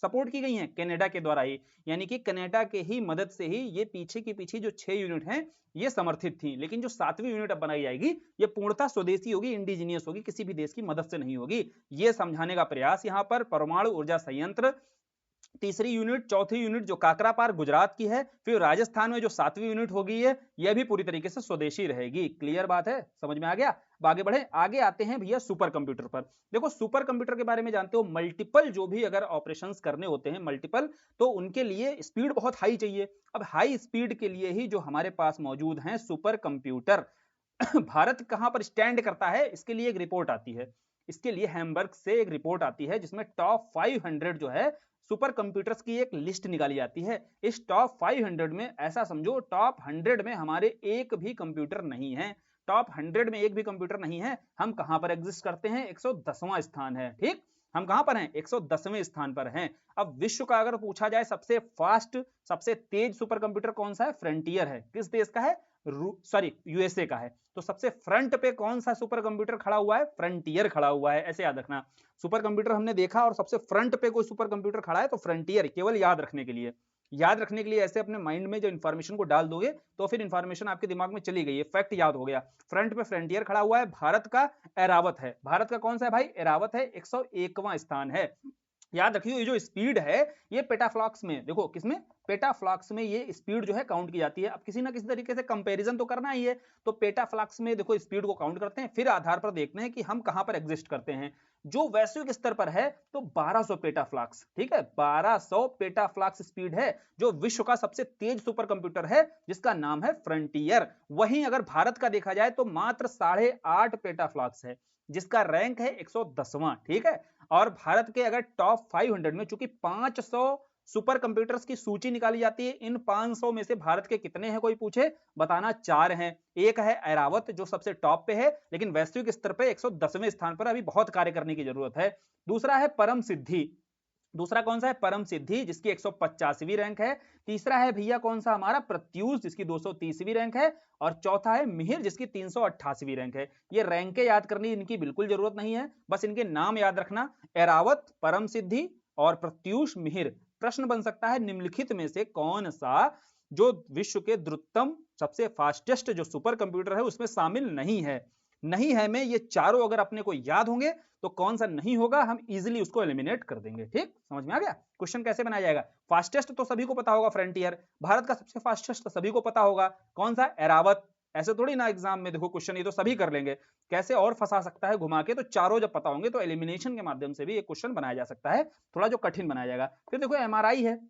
सपोर्ट की गई हैं, कनाडा के द्वारा ही, यानी कि कनाडा के ही मदद से ही ये पीछे की पीछे जो 6 यूनिट हैं ये समर्थित थी। लेकिन जो 7वीं यूनिट अब बनाई जाएगी ये पूर्णतः स्वदेशी होगी, इंडिजीनियस होगी, किसी भी देश की मदद से नहीं होगी। ये समझाने का प्रयास यहाँ पर परमाणु ऊर्जा संयंत्र तीसरी यूनिट, चौथी यूनिट जो काकरा पार गुजरात की है, फिर राजस्थान में जो 7वीं यूनिट होगी है, यह भी पूरी तरीके से स्वदेशी रहेगी। क्लियर बात है, समझ में आ गया। अब आगे बढ़े, आगे आते हैं भैया सुपर कंप्यूटर पर। देखो सुपर कंप्यूटर के बारे में जानते हो, मल्टीपल जो भी अगर ऑपरेशंस करने होते हैं मल्टीपल, तो उनके लिए स्पीड बहुत हाई चाहिए। अब हाई स्पीड के लिए ही जो हमारे पास मौजूद हैं सुपर कंप्यूटर, भारत कहां पर स्टैंड करता है, इसके लिए एक रिपोर्ट आती है, इसके लिए हैम्बर्ग से एक रिपोर्ट आती है जिसमें टॉप 500 जो है सुपर कंप्यूटर्स की एक लिस्ट निकाली जाती है। इस टॉप 500 में ऐसा समझो टॉप 100 में हमारे एक भी कंप्यूटर नहीं है, टॉप 100 में एक भी कंप्यूटर नहीं है। हम कहां पर एग्जिस्ट करते हैं, 110वां स्थान है। ठीक, हम कहां पर हैं, 110वें स्थान पर हैं। अब विश्व का अगर पूछा जाए सबसे फास्ट, सबसे तेज सुपर कंप्यूटर कौन सा है, फ्रंटियर है। किस देश का है, सॉरी यूएसए का है। तो सबसे फ्रंट पे कौन सा सुपर कंप्यूटर खड़ा हुआ है, फ्रंटियर खड़ा हुआ है, ऐसे याद रखना। सुपर कंप्यूटर हमने देखा और सबसे फ्रंट पे कोई सुपर कंप्यूटर खड़ा है तो फ्रंटियर, केवल याद रखने के लिए, याद रखने के लिए ऐसे अपने माइंड में जो इन्फॉर्मेशन को डाल दोगे तो फिर इन्फॉर्मेशन आपके दिमाग में चली गई है, फैक्ट याद हो गया। फ्रंट पे फ्रंटियर खड़ा हुआ है, भारत का एरावत है। भारत का कौन सा है भाई, एरावत है, 101वां स्थान है। याद रखियो ये जो स्पीड है ये पेटाफ्लॉक्स में, देखो किसमें, पेटाफ्लॉक्स में ये स्पीड जो है काउंट की जाती है। अब किसी ना किसी तरीके से कंपैरिजन तो करना ही है, तो पेटाफ्लॉक्स में देखो स्पीड को काउंट करते हैं, फिर आधार पर देखते हैं कि हम कहां पर एग्जिस्ट करते हैं। जो वैश्विक स्तर पर है तो 1200 पेटाफ्लॉक्स, ठीक है, 1200 पेटाफ्लॉक्स स्पीड है, जो विश्व का सबसे तेज सुपर कंप्यूटर है जिसका नाम है फ्रंटियर। वहीं अगर भारत का देखा जाए तो मात्र 8.5 पेटाफ्लॉक्स है, जिसका रैंक है 110वां। ठीक है, और भारत के अगर टॉप 500 में चूंकि 500 सुपर कंप्यूटर्स की सूची निकाली जाती है, इन 500 में से भारत के कितने हैं कोई पूछे, बताना 4 हैं। एक है ऐरावत जो सबसे टॉप पे है, लेकिन वैश्विक स्तर पे 110वें स्थान पर, अभी बहुत कार्य करने की जरूरत है। दूसरा है परम सिद्धि, दूसरा कौन सा है परम सिद्धि जिसकी 185वीं रैंक है, तीसरा है भैया कौन सा हमारा प्रत्यूष जिसकी 230वीं रैंक है, और चौथा है मिहिर जिसकी 388वीं रैंक है। ये रैंकें याद करनी इनकी बिल्कुल जरूरत नहीं है, बस इनके नाम याद रखना, एरावत, परम सिद्धि और प्रत्यूष, मिहिर। प्रश्न बन सकता है निम्नलिखित में से कौन सा जो विश्व के द्रुततम सबसे फास्टेस्ट जो सुपर कंप्यूटर है उसमें शामिल नहीं है। नहीं है में ये चारों अगर अपने को याद होंगे तो कौन सा नहीं होगा हम इजीली उसको एलिमिनेट कर देंगे। ठीक, समझ में आ गया क्वेश्चन कैसे बनाया जाएगा। फास्टेस्ट तो सभी को पता होगा, फ्रंटियर भारत का सबसे फास्टेस्ट तो सभी को पता होगा, कौन सा एरावत। ऐसे थोड़ी ना एग्जाम में देखो क्वेश्चन, ये तो सभी कर लेंगे, कैसे और फंसा सकता है घुमा के। तो चारों जब पता होंगे तो एलिमिनेशन के माध्यम से भी एक क्वेश्चन बनाया जा सकता है, थोड़ा जो कठिन बनाया जाएगा। फिर देखो एमआरआई है,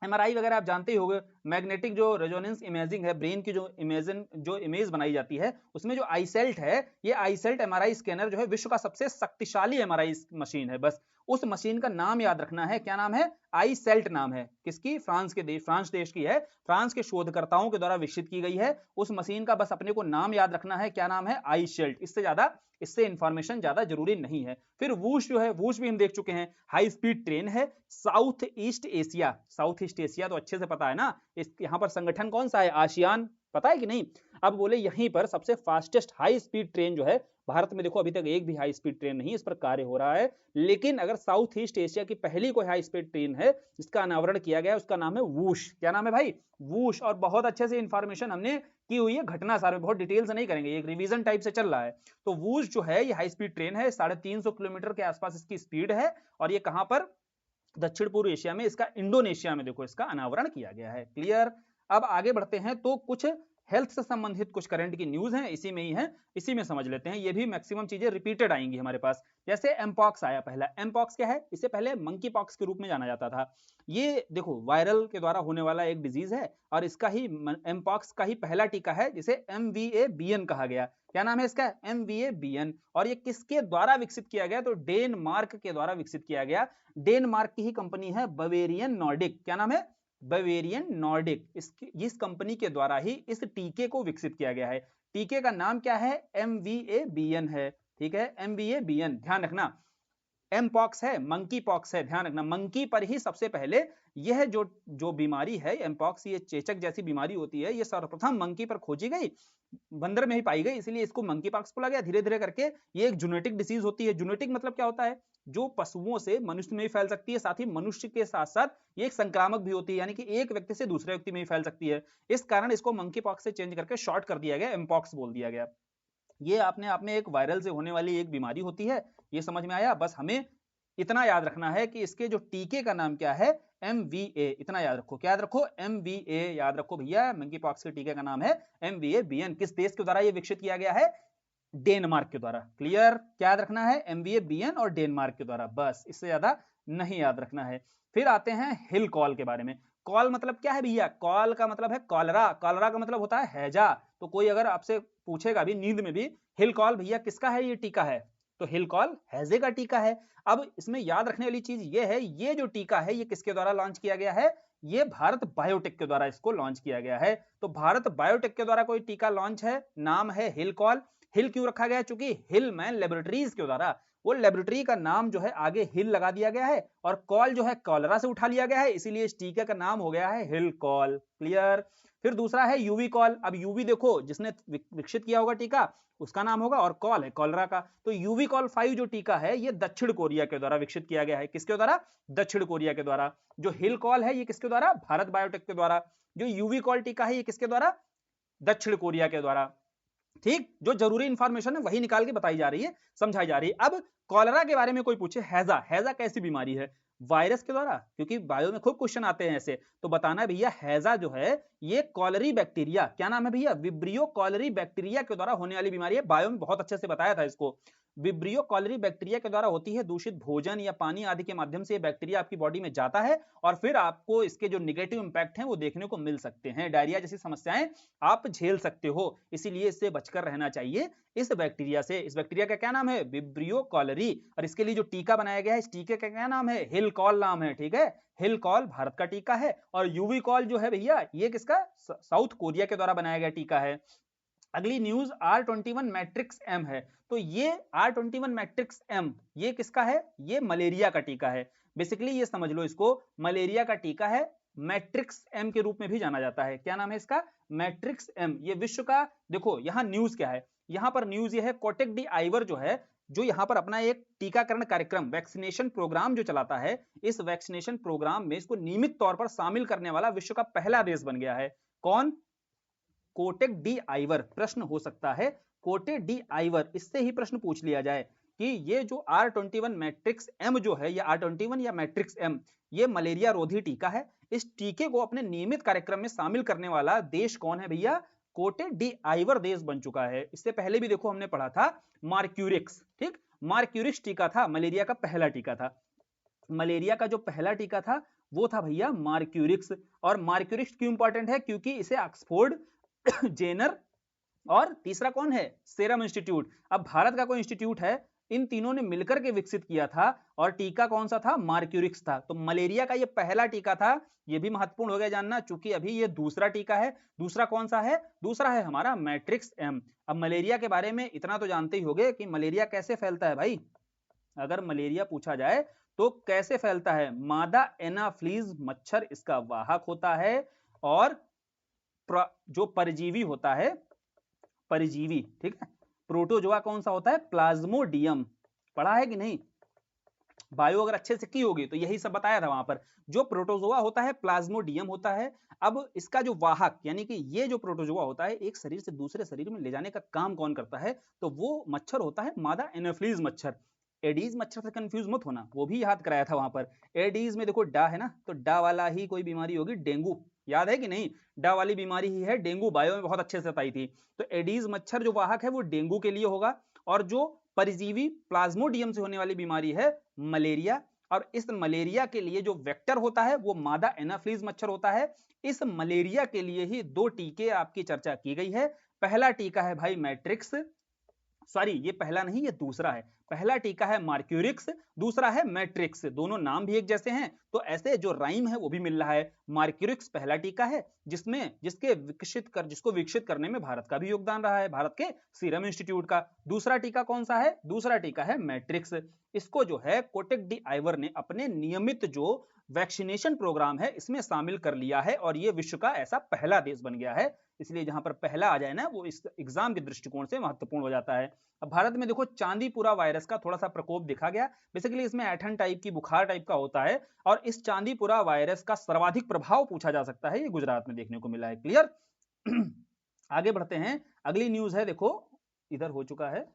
एमआरआई वगैरह आप जानते ही होंगे, मैग्नेटिक जो रेजोनेंस इमेजिंग है, ब्रेन की जो इमेज बनाई जाती है उसमें जो आईसेल्ट है, ये आईसेल्ट एमआरआई स्कैनर जो है विश्व का सबसे शक्तिशाली एमआरआई मशीन है। बस उस मशीन का नाम याद रखना है, क्या नाम है, आईसेल्ट नाम है। किसकी, फ्रांस देश की है, फ्रांस के शोधकर्ताओं के द्वारा विकसित की गई है। उस मशीन का बस अपने को नाम याद रखना है, क्या नाम है, आईसेल्ट। इससे इंफॉर्मेशन ज्यादा जरूरी नहीं है। फिर वूश जो है, वूश भी हम देख चुके हैं, हाई स्पीड ट्रेन है। साउथ ईस्ट एशिया तो अच्छे से पता है ना, इस यहाँ पर संगठन कौन सा है, आसियान, पता है कि नहीं। अब बोले यहीं पर सबसे फास्टेस्ट हाई स्पीड ट्रेन जो है भारत में, देखो अभी तक एक भी हाई स्पीड ट्रेन नहीं, इस पर कार्य हो रहा है। लेकिन अगर साउथ ईस्ट एशिया की पहली कोई हाई स्पीड ट्रेन है जिसका अनावरण किया गया, उसका नाम है वूश। क्या नाम है भाई, वूश। और बहुत अच्छे से इंफॉर्मेशन हमने की हुई है घटना सार में, बहुत डिटेल से नहीं करेंगे, एक रिवीजन टाइप से चल रहा है। तो वूश जो है ये हाई स्पीड ट्रेन है, 350 किलोमीटर के आसपास इसकी स्पीड है, और ये कहां पर, दक्षिण पूर्व एशिया में, इसका इंडोनेशिया में देखो इसका अनावरण किया गया है। क्लियर। अब आगे बढ़ते हैं तो कुछ हेल्थ से संबंधित कुछ करंट की न्यूज हैं, इसी में ही है, इसी में समझ लेते हैं। ये भी मैक्सिमम चीजें रिपीटेड आएंगी हमारे पास। जैसे एमपॉक्स आया पहला, एमपॉक्स क्या है, इसे पहले मंकी पॉक्स के रूप में जाना जाता था। ये देखो वायरल के द्वारा होने वाला एक डिजीज है, और इसका ही एमपॉक्स का ही पहला टीका है जिसे MVABN कहा गया। क्या नाम है इसका, MVABN। और ये किसके द्वारा विकसित किया गया, तो डेनमार्क के द्वारा विकसित किया गया। डेनमार्क की ही कंपनी है बवेरियन नॉर्डिक। क्या नाम है, बवेरियन नॉर्डिक। इस कंपनी के द्वारा ही इस टीके को विकसित किया गया है। टीके का नाम क्या है, MVABN है। ठीक है, MVABN ध्यान रखना। एमपॉक्स है, मंकी पॉक्स है, ध्यान रखना। मंकी पर ही सबसे पहले यह जो बीमारी है एमपॉक्स, ये चेचक जैसी बीमारी होती है, ये सर्वप्रथम मंकी पर खोजी गई, बंदर में ही पाई गई, इसलिए इसको मंकी पॉक्स बोला गया। धीरे धीरे करके ये एक जेनेटिक डिसीज होती है। जेनेटिक मतलब क्या होता है, जो पशुओं से मनुष्य में भी फैल सकती है, साथ ही मनुष्य के साथ साथ ये एक संक्रामक भी होती है, यानी कि एक व्यक्ति से दूसरे व्यक्ति में भी फैल सकती है। इस कारण इसको मंकी पॉक्स से चेंज करके शॉर्ट कर दिया गया, एमपॉक्स बोल दिया गया। ये अपने आप में एक वायरल से होने वाली एक बीमारी होती है, ये समझ में आया। बस हमें इतना याद रखना है कि इसके जो टीके का नाम क्या है, MVA। इतना याद रखो, क्या याद रखो, MVA याद रखो भैया। मंकी पॉक्स के टीके का नाम है MVABN। किस देश के द्वारा ये विकसित किया गया है, डेनमार्क के द्वारा। क्लियर, क्या याद रखना है, MVABN और डेनमार्क के द्वारा, बस, इससे ज्यादा नहीं याद रखना है। फिर आते हैं हिल कॉल के बारे में। कॉल मतलब क्या है भैया, कॉल का मतलब है कॉलरा, कॉलरा का मतलब होता है हैजा। तो कोई अगर आपसे पूछेगा भी नींद में भी, हिल कॉल भैया किसका है, ये टीका है, तो हिल कॉल हैजे का टीका है। अब इसमें याद रखने वाली चीज ये है, ये जो टीका है ये किसके द्वारा लॉन्च किया गया है, ये भारत बायोटेक के द्वारा इसको लॉन्च किया गया है। तो भारत बायोटेक के द्वारा कोई टीका लॉन्च है, नाम है हिल कॉल। हिल क्यों रखा गया, चूंकि हिल मैन लेबोरेटरीज के द्वारा, वो लेबोरेटरी का नाम जो है आगे हिल लगा दिया गया है, और कॉल जो है कॉलरा से उठा लिया गया है, इसीलिए इस टीके का नाम हो गया है हिल कॉल। क्लियर। फिर दूसरा है यूवी कॉल। अब यूवी देखो जिसने विकसित किया होगा टीका उसका नाम होगा, और कॉल है कॉलरा का। तो यूवी कॉल 5 जो टीका है ये दक्षिण कोरिया के द्वारा विकसित किया गया है। किसके द्वारा, दक्षिण कोरिया के द्वारा। जो हिल कॉल है ये किसके द्वारा, भारत बायोटेक के द्वारा। जो यूवी कॉल टीका है ये किसके द्वारा, दक्षिण कोरिया के द्वारा। ठीक, जो जरूरी इंफॉर्मेशन है वही निकाल के बताई जा रही है, समझाई जा रही है। अब कॉलरा के बारे में कोई पूछे, हैजा, हैजा कैसी बीमारी है, वायरस के द्वारा, क्योंकि बायो में खूब क्वेश्चन आते हैं ऐसे, तो बताना है भैया हैजा जो है ये कॉलरी बैक्टीरिया, क्या नाम है भैया, विब्रियो कॉलरी बैक्टीरिया के द्वारा होने वाली बीमारी है। बायो में बहुत अच्छे से बताया था इसको। विब्रियो कॉलरी बैक्टीरिया के द्वारा होती है। दूषित भोजन या पानी आदि के माध्यम से ये बैक्टीरिया आपकी बॉडी में जाता है, और फिर आपको इसके जो निगेटिव इंपैक्ट हैं वो देखने को मिल सकते हैं। डायरिया जैसी समस्याएं आप झेल सकते हो, इसीलिए इससे बचकर रहना चाहिए इस बैक्टीरिया से। इस बैक्टीरिया का क्या नाम है, विब्रियो कॉलरी। और इसके लिए जो टीका बनाया गया है, इस टीके का क्या नाम है, हिल कॉल नाम है। ठीक है, हिल कॉल भारत का टीका है, और यूवी कॉल जो है भैया ये किसका, साउथ कोरिया के द्वारा बनाया गया टीका है। अगली न्यूज R21 मैट्रिक्स एम है। तो ये R21 मैट्रिक्स एम ये किसका है, ये मलेरिया का टीका है। बेसिकली ये समझ लो, इसको मलेरिया का टीका है, मैट्रिक्स एम के रूप में भी जाना जाता है। क्या नाम है इसका? Matrix M. ये विश्व का, देखो यहाँ न्यूज क्या है, यहाँ पर न्यूज ये है कोटेक डी आइवर जो है, जो यहाँ पर अपना एक टीकाकरण कार्यक्रम, वैक्सीनेशन प्रोग्राम जो चलाता है, इस वैक्सीनेशन प्रोग्राम में इसको नियमित तौर पर शामिल करने वाला विश्व का पहला देश बन गया है। कौन? Kotak D Ivoire. प्रश्न हो सकता है कोटेक डी आइवर, इससे ही प्रश्न पूछ लिया जाए कि ये जो R21 मैट्रिक्स एम जो है, ये R21 या मैट्रिक्स एम, ये मलेरिया रोधी टीका है। इस टीके को अपने नियमित कार्यक्रम में शामिल करने वाला देश कौन है भैया? कोटेक डी आइवर देश बन चुका है। इससे पहले भी देखो हमने पढ़ा था मार्क्यूरिक्स, ठीक, मार्क्यूरिक्स टीका था मलेरिया का पहला टीका था। मलेरिया का जो पहला टीका था वो था भैया मार्क्यूरिक्स। और मार्क्यूरिक्स क्यों इंपॉर्टेंट है? क्योंकि इसे ऑक्सफोर्ड, जेनर और तीसरा कौन है? Serum institute. अब भारत का कोई इंस्टीट्यूट है, इन तीनों ने मिलकर के विकसित किया था, और टीका कौन सा था? मार्क्यूरिक्स था। तो मलेरिया का ये पहला टीका था। ये भी महत्वपूर्ण हो गया जानना, चूंकि अभी ये दूसरा टीका है। दूसरा कौन सा है? दूसरा है हमारा मैट्रिक्स एम। अब मलेरिया के बारे में इतना तो जानते ही होंगे कि मलेरिया कैसे फैलता है भाई। अगर मलेरिया पूछा जाए तो कैसे फैलता है? मादा एनाफ्लीज मच्छर इसका वाहक होता है, और जो परजीवी होता है, परजीवी, ठीक है, प्रोटोजोआ कौन सा होता है? प्लाज्मोडियम। पढ़ा है कि नहीं? बायो अगर अच्छे से की होगी तो यही सब बताया था वहां पर। जो प्रोटोजोआ होता है प्लाज्मोडियम होता है। अब इसका जो वाहक, यानी कि ये जो प्रोटोजोआ होता है, एक शरीर से दूसरे शरीर में ले जाने का काम कौन करता है? तो वो मच्छर होता है मादा एनाफ्लीज मच्छर। एडीज मच्छर से कंफ्यूज मत होना, वो भी याद कराया था वहां पर। एडीज में देखो डा है ना, तो डा वाला ही कोई बीमारी होगी, डेंगू। याद है कि नहीं? डा वाली बीमारी ही है डेंगू, बायो में बहुत अच्छे से बताई थी। तो एडीज मच्छर जो वाहक है वो डेंगू के लिए होगा, और जो परजीवी प्लाज्मोडियम से होने वाली बीमारी है मलेरिया, और इस मलेरिया के लिए जो वेक्टर होता है वो मादा एनाफ्लीज मच्छर होता है। इस मलेरिया के लिए ही दो टीके आपकी चर्चा की गई है। पहला टीका है भाई मैट्रिक्स, सॉरी ये पहला नहीं, ये दूसरा है। पहला टीका है मार्क्यूरिक्स, दूसरा है मैट्रिक्स। दोनों नाम भी एक जैसे हैं, तो ऐसे जो राइम है वो भी मिल रहा है। मार्क्यूरिक्स पहला टीका है जिसको विकसित करने में भारत का भी योगदान रहा है, भारत के सीरम इंस्टीट्यूट का। दूसरा टीका कौन सा है? दूसरा टीका है मैट्रिक्स। इसको जो है कोटेक डी आइवर ने अपने नियमित जो वैक्सीनेशन प्रोग्राम है इसमें शामिल कर लिया है, और ये विश्व का ऐसा पहला देश बन गया है। इसलिए जहां पर पहला आ जाए ना, वो इस एग्जाम के दृष्टिकोण से महत्वपूर्ण हो जाता है। अब भारत में देखो चांदीपुरा वायरस का थोड़ा सा प्रकोप दिखा गया। बेसिकली इसमें ऐठन टाइप की, बुखार टाइप का होता है, और इस चांदीपुरा वायरस का सर्वाधिक प्रभाव पूछा जा सकता है, ये गुजरात में देखने को मिला है। क्लियर? आगे बढ़ते हैं, अगली न्यूज है, देखो इधर हो चुका है,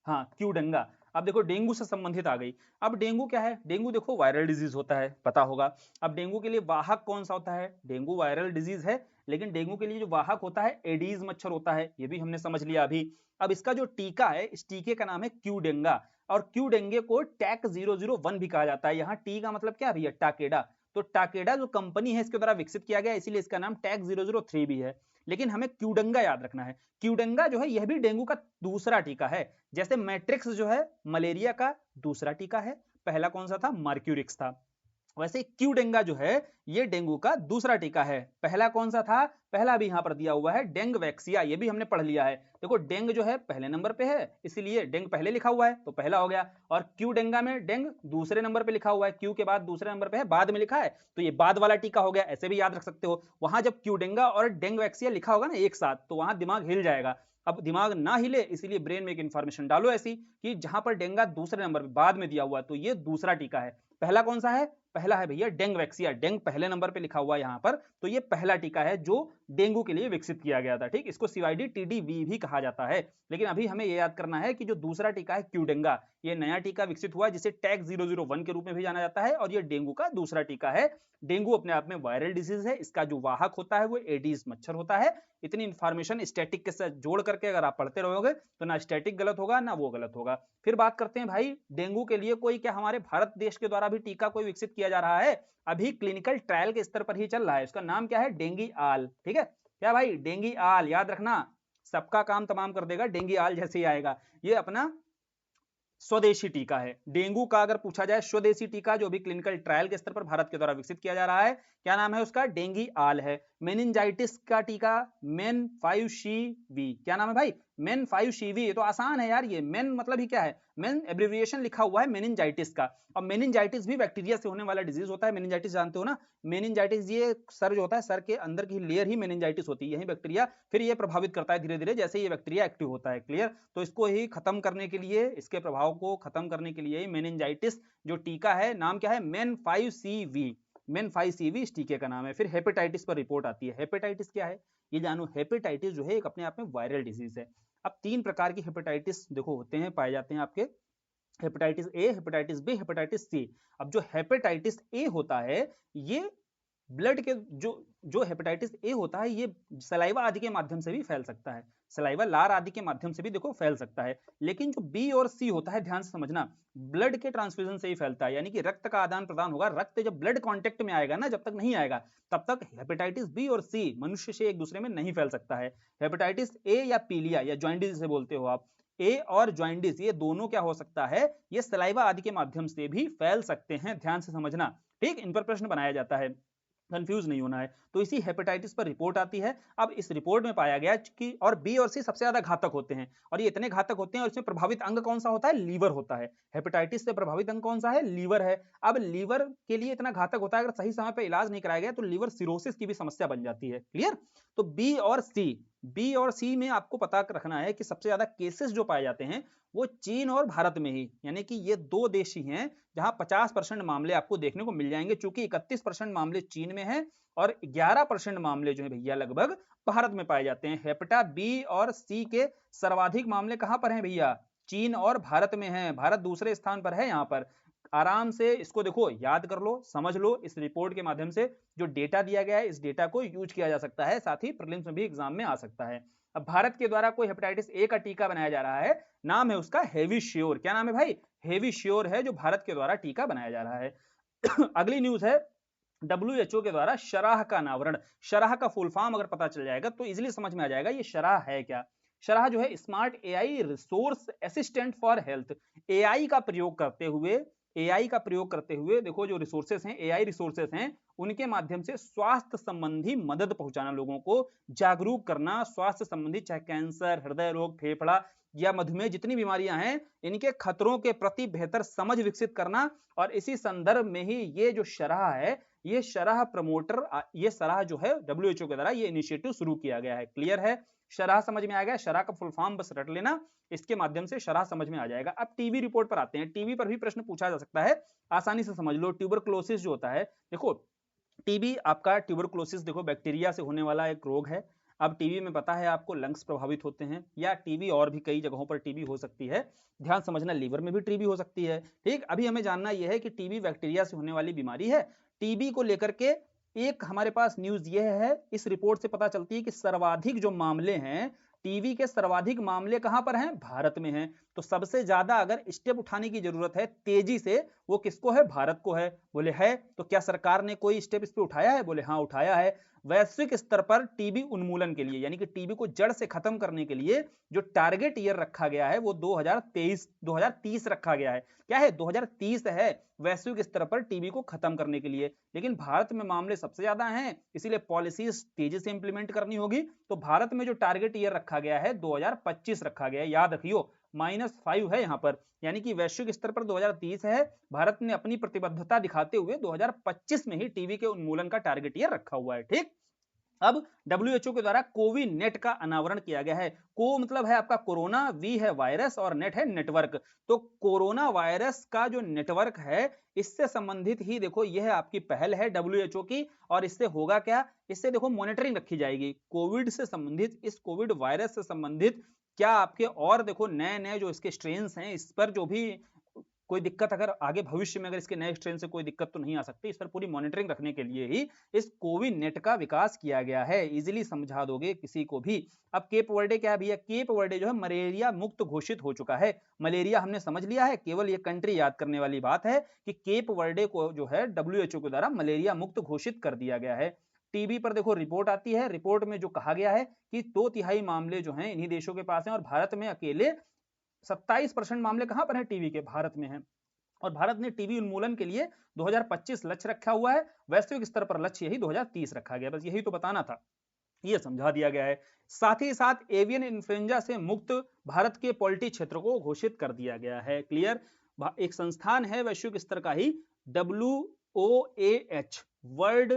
हाँ, क्यूडेंगा। अब देखो डेंगू से संबंधित आ गई। अब डेंगू क्या है? डेंगू देखो वायरल डिजीज होता है, पता होगा। अब डेंगू के लिए वाहक कौन सा होता है? डेंगू वायरल डिजीज है, लेकिन डेंगू के लिए जो वाहक होता है एडीज मच्छर होता है, ये भी हमने समझ लिया अभी। अब इसका जो टीका है, इस टीके का नाम है क्यूडेंगा, और क्यूडेंगे को टैक 001 भी कहा जाता है। यहाँ टी का मतलब क्या भैया? टाकेडा। तो टाकेडा जो कंपनी है इसके द्वारा विकसित किया गया, इसीलिए इसका नाम टैक 003 भी है। लेकिन हमें क्यूडेंगा याद रखना है। क्यूडेंगा जो है यह भी डेंगू का दूसरा टीका है। जैसे मैट्रिक्स जो है मलेरिया का दूसरा टीका है, पहला कौन सा था? मार्क्यूरिक्स था। वैसे क्यूडेंगा जो है ये डेंगू का दूसरा टीका है। पहला कौन सा था? पहला भी यहां पर दिया हुआ है डेंग वैक्सिया, ये भी हमने पढ़ लिया है। देखो डेंग जो है पहले नंबर पे है, इसीलिए डेंग पहले लिखा हुआ है तो पहला हो गया, और क्यूडेंगा में डेंग दूसरे नंबर पे लिखा हुआ है, क्यू के बाद दूसरे नंबर पे है, बाद में लिखा है, तो ये बाद वाला टीका हो गया, ऐसे भी याद रख सकते हो। वहां जब क्यूडेंगा और डेंग वैक्सिया लिखा होगा ना एक साथ, तो वहां दिमाग हिल जाएगा। अब दिमाग ना हिले इसीलिए ब्रेन में एक इंफॉर्मेशन डालो ऐसी कि जहां पर डेंगा दूसरे नंबर पे बाद में दिया हुआ, तो ये दूसरा टीका है। पहला कौन सा है? पहला है भैया डेंग वैक्सिया, डेंग पहले नंबर पे लिखा हुआ है यहाँ पर, तो ये पहला टीका है जो डेंगू के लिए विकसित किया गया था। ठीक, इसको सीवाईडी टीडीवी भी कहा जाता है। लेकिन अभी हमें ये याद करना है कि जो दूसरा टीका है क्यूडेंगा, ये नया टीका विकसित हुआ जिसे टैग 001 के रूप में भी जाना जाता है, और ये डेंगू का दूसरा टीका है। डेंगू अपने आप में वायरल डिजीज है, इसका जो वाहक होता है वो एडीज मच्छर होता है। इतनी इंफॉर्मेशन स्टैटिक के साथ जोड़ करके अगर आप पढ़ते रहोगे तो ना स्टैटिक गलत होगा ना वो गलत होगा। फिर बात करते हैं भाई डेंगू के लिए कोई क्या हमारे भारत देश के द्वारा भी टीका कोई विकसित किया जा रहा है? अभी क्लिनिकल ट्रायल के स्तर पर ही चल रहा है, उसका नाम क्या है? डेंगी आल। ठीक है क्या भाई? डेंगी आल याद रखना, सबका काम तमाम कर देगा, डेंगी आल जैसे ही आएगा। ये अपना स्वदेशी टीका है। डेंगू का अगर पूछा जाए स्वदेशी टीका जो भी क्लिनिकल ट्रायल के स्तर पर भारत के द्वारा विकसित किया जा रहा है, क्या नाम है उसका? डेंगी आल है। मेनिंजाइटिस का टीका मेन 5CV, क्या नाम है भाई? Men5CV, ये तो आसान है यार, ये मेन मतलब ही क्या है, मेन एब्रिविएशन लिखा हुआ है मेनिंजाइटिस का, और मेनिंजाइटिस भी बैक्टीरिया से होने वाला डिजीज होता है। मेनिंजाइटिस जानते हो ना, मेनिंजाइटिस ये सर जो होता है, सर के अंदर की लेयर ही मेनिंजाइटिस होती है, यही बैक्टीरिया फिर ये प्रभावित करता है धीरे धीरे जैसे ये बैक्टीरिया एक्टिव होता है। क्लियर? तो इसको ही खत्म करने के लिए, इसके प्रभाव को खत्म करने के लिए मेनिंजाइटिस जो टीका है, नाम क्या है, Men5CV, Men5CV इस टीके का नाम है। फिर हेपेटाइटिस पर रिपोर्ट आती है। हेपेटाइटिस क्या है ये जानो। हेपेटाइटिस जो है एक अपने आप में वायरल डिजीज है। अब 3 प्रकार की हेपेटाइटिस देखो होते हैं, पाए जाते हैं आपके, hepatitis A, hepatitis B, hepatitis C. अब जो हेपेटाइटिस ए होता है ये ब्लड के जो हेपेटाइटिस ए होता है ये सलाइवा आदि के माध्यम से भी फैल सकता है, सलाइवा लार आदि के माध्यम से भी देखो फैल सकता है। लेकिन जो बी और सी होता है, ध्यान से समझना, ब्लड के ट्रांसफ्यूजन से ही फैलता है, यानी कि रक्त का आदान प्रदान होगा। रक्त जब ब्लड कांटेक्ट में आएगा ना, जब तक नहीं आएगा तब तक हेपेटाइटिस बी और सी मनुष्य से एक दूसरे में नहीं फैल सकता है। हेपेटाइटिस ए या पीलिया या जॉइंडिस जिसे बोलते हो आप, ए और जॉइंडिस ये दोनों क्या हो सकता है, ये सलाइवा आदि के माध्यम से भी फैल सकते हैं, ध्यान से समझना। ठीक, इन पर प्रश्न बनाया जाता है, कंफ्यूज नहीं होना है। तो इसी हेपेटाइटिस पर रिपोर्ट आती है। अब इस रिपोर्ट में पाया गया कि और बी और सी सबसे ज्यादा घातक होते हैं, और ये इतने घातक होते हैं, और इसमें प्रभावित अंग कौन सा होता है, लीवर होता है। हेपेटाइटिस से प्रभावित अंग कौन सा है, लीवर है। अब लीवर के लिए इतना घातक होता है, अगर सही समय पर इलाज नहीं कराया गया तो लीवर सिरोसिस की भी समस्या बन जाती है। क्लियर? तो बी और सी में आपको पता रखना है कि सबसे ज्यादा केसेस जो पाए जाते हैं वो चीन और भारत में ही, यानी कि ये 2 देश ही हैं जहां 50% मामले आपको देखने को मिल जाएंगे, चूंकि 31% मामले चीन में हैं और 11% मामले जो है भैया लगभग भारत में पाए जाते हैं। हेपेटा बी और सी के सर्वाधिक मामले कहां पर हैं भैया, चीन और भारत में हैं। भारत दूसरे स्थान पर है। यहाँ पर आराम से इसको देखो, याद कर लो, समझ लो। इस रिपोर्ट के माध्यम से जो डेटा दिया गया है, इस डेटा को यूज किया जा सकता है, साथ ही प्रीलिम्स में भी एग्जाम में आ सकता है। अब भारत के द्वारा कोई हेपेटाइटिस ए का टीका बनाया जा रहा है, नाम है उसका हेविश्योर। क्या नाम है भाई, हेविश्योर है जो भारत के द्वारा टीका बनाया जा रहा है। अगली न्यूज है WHO के द्वारा शराह का अनावरण। शराह का फुल फॉर्म अगर पता चल जाएगा तो इजीली समझ में आ जाएगा ये शराह है क्या। शराह जो है smart AI resource assistant for health. AI का प्रयोग करते हुए देखो जो रिसोर्सेस हैं, एआई रिसोर्सेस हैं, उनके माध्यम से स्वास्थ्य संबंधी मदद पहुंचाना, लोगों को जागरूक करना, स्वास्थ्य संबंधी चाहे कैंसर, हृदय रोग, फेफड़ा या मधुमेह जितनी बीमारियां हैं, इनके खतरों के प्रति बेहतर समझ विकसित करना। और इसी संदर्भ में ही ये जो शराह है, ये शराह प्रमोटर, ये शराह जो है WHO के द्वारा ये इनिशिएटिव शुरू किया गया है। क्लियर है? शराह समझ में आ गया? शराह का फुल फॉर्म बस रट लेना, इसके माध्यम से शराह समझ में आ जाएगा। अब टीबी रिपोर्ट पर आते हैं। टीबी पर भी प्रश्न पूछा जा सकता है, आसानी से समझ लो। ट्यूबरकुलोसिस जो होता है, देखो टीबी आपका, ट्यूबरकुलोसिस देखो बैक्टीरिया से होने वाला एक रोग है। अब टीबी में पता है आपको लंग्स प्रभावित होते हैं, या टीबी और भी कई जगहों पर टीबी हो सकती है, ध्यान समझना, लीवर में भी टीबी हो सकती है। ठीक, अभी हमें जानना यह है कि टीबी बैक्टीरिया से होने वाली बीमारी है। टीबी को लेकर के एक हमारे पास न्यूज यह है, इस रिपोर्ट से पता चलती है कि सर्वाधिक जो मामले हैं, टीबी के सर्वाधिक मामले कहां पर हैं, भारत में हैं। तो सबसे ज्यादा अगर स्टेप उठाने की जरूरत है तेजी से, वो किसको है, भारत को है। बोले है, तो क्या सरकार ने कोई स्टेप इस पे उठाया है? बोले हाँ उठाया है। वैश्विक स्तर पर टीबी उन्मूलन के लिए, यानी कि टीबी को जड़ से खत्म करने के लिए जो टारगेट ईयर रखा गया है वो 2030 रखा गया है। क्या है, 2030 है वैश्विक स्तर पर टीबी को खत्म करने के लिए। लेकिन भारत में मामले सबसे ज्यादा हैं, इसीलिए पॉलिसीज तेजी से इंप्लीमेंट करनी होगी। तो भारत में जो टारगेट ईयर रखा गया है 2025 रखा गया है, याद रखियो, -5 है यहां पर, यानी कि वैश्विक स्तर पर 2030 है। भारत ने अपनी प्रतिबद्धता दिखाते हुए 2025 में ही टीबी के उन्मूलन का टारगेट ईयर रखा हुआ है। ठीक, अब WHO के द्वारा कोविन नेट का अनावरण किया गया है। को मतलब है आपका कोरोना, वी है वायरस और नेट है नेटवर्क। तो कोरोना वायरस का जो नेटवर्क है, इससे संबंधित ही देखो यह आपकी पहल है WHO की। और इससे होगा क्या, इससे देखो मॉनिटरिंग रखी जाएगी कोविड से संबंधित, इस कोविड वायरस से संबंधित क्या आपके और देखो नए नए जो इसके स्ट्रेन्स हैं, इस पर जो भी कोई दिक्कत अगर आगे भविष्य में अगर इसके नए स्ट्रेन से कोई दिक्कत तो नहीं आ सकती, इस पर पूरी मॉनिटरिंग रखने के लिए ही इस कोविन नेट का विकास किया गया है। इजीली समझा दोगे किसी को भी। अब केप वर्डे क्या है भैया, केप वर्डे जो है मलेरिया मुक्त घोषित हो चुका है। मलेरिया हमने समझ लिया है, केवल ये कंट्री याद करने वाली बात है कि केप वर्डे को जो है WHO के द्वारा मलेरिया मुक्त घोषित कर दिया गया है। टीबी पर देखो रिपोर्ट आती है, रिपोर्ट में जो कहा गया है कि 2/3 मामले जो हैं इन्हीं देशों के पास हैं, और भारत में अकेले 27% मामले कहां पर हैं, टीबी के, भारत में हैं। और भारत ने टीबी उन्मूलन के लिए 2025 लक्ष्य रखा हुआ है, वैश्विक स्तर पर लक्ष्य यही 2030 रखा गया। बस यही तो बताना था। ये समझा दिया गया है। साथ ही साथ एवियन इन्फ्लुएंजा से मुक्त भारत के पोल्ट्री क्षेत्र को घोषित कर दिया गया है। क्लियर। एक संस्थान है वैश्विक स्तर का ही, WOAH, world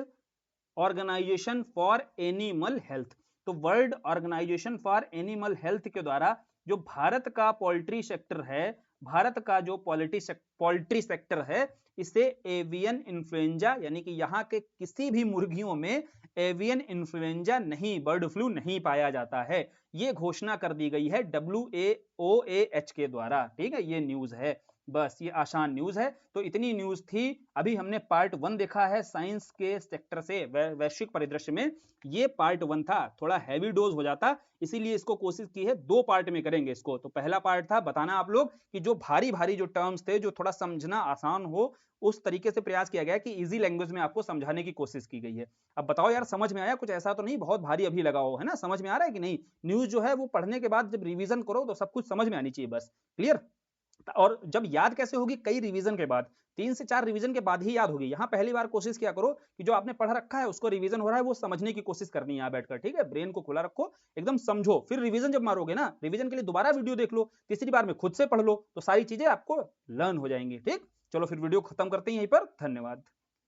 organisation for animal health. तो world organisation for animal health के द्वारा जो भारत का पोल्ट्री सेक्टर है, भारत का जो पोल्ट्री सेक्टर है, इसे एवियन इन्फ्लुएंजा यानी कि यहाँ के किसी भी मुर्गियों में एवियन इन्फ्लुएंजा नहीं, बर्ड फ्लू नहीं पाया जाता है, ये घोषणा कर दी गई है WOAH के द्वारा। ठीक है, ये न्यूज है। बस ये आसान न्यूज है। तो इतनी न्यूज थी। अभी हमने पार्ट 1 देखा है साइंस के सेक्टर से वैश्विक परिदृश्य में। ये पार्ट 1 था, थोड़ा हैवी डोज हो जाता, इसीलिए इसको कोशिश की है 2 पार्ट में करेंगे इसको। तो पहला पार्ट था बताना आप लोग कि जो भारी भारी जो टर्म्स थे, जो थोड़ा समझना आसान हो, उस तरीके से प्रयास किया गया कि इजी लैंग्वेज में आपको समझाने की कोशिश की गई है। अब बताओ यार, समझ में आया? कुछ ऐसा तो नहीं बहुत भारी अभी लगा हो, है ना? समझ में आ रहा है कि नहीं? न्यूज जो है वो पढ़ने के बाद जब रिवीजन करो तो सब कुछ समझ में आनी चाहिए। बस क्लियर। और जब याद कैसे होगी? कई रिवीजन के बाद, 3 से 4 रिवीजन के बाद ही याद होगी। यहाँ पहली बार कोशिश किया करो कि जो आपने पढ़ रखा है उसको रिवीजन हो रहा है वो समझने की कोशिश करनी है यहाँ बैठकर। ठीक है, ब्रेन को खुला रखो, एकदम समझो, फिर रिवीजन जब मारोगे ना, रिवीजन के लिए दोबारा वीडियो देख लो, तीसरी बार में खुद से पढ़ लो, तो सारी चीजें आपको लर्न हो जाएंगी। ठीक, चलो फिर वीडियो खत्म करते हैं यहीं पर। धन्यवाद।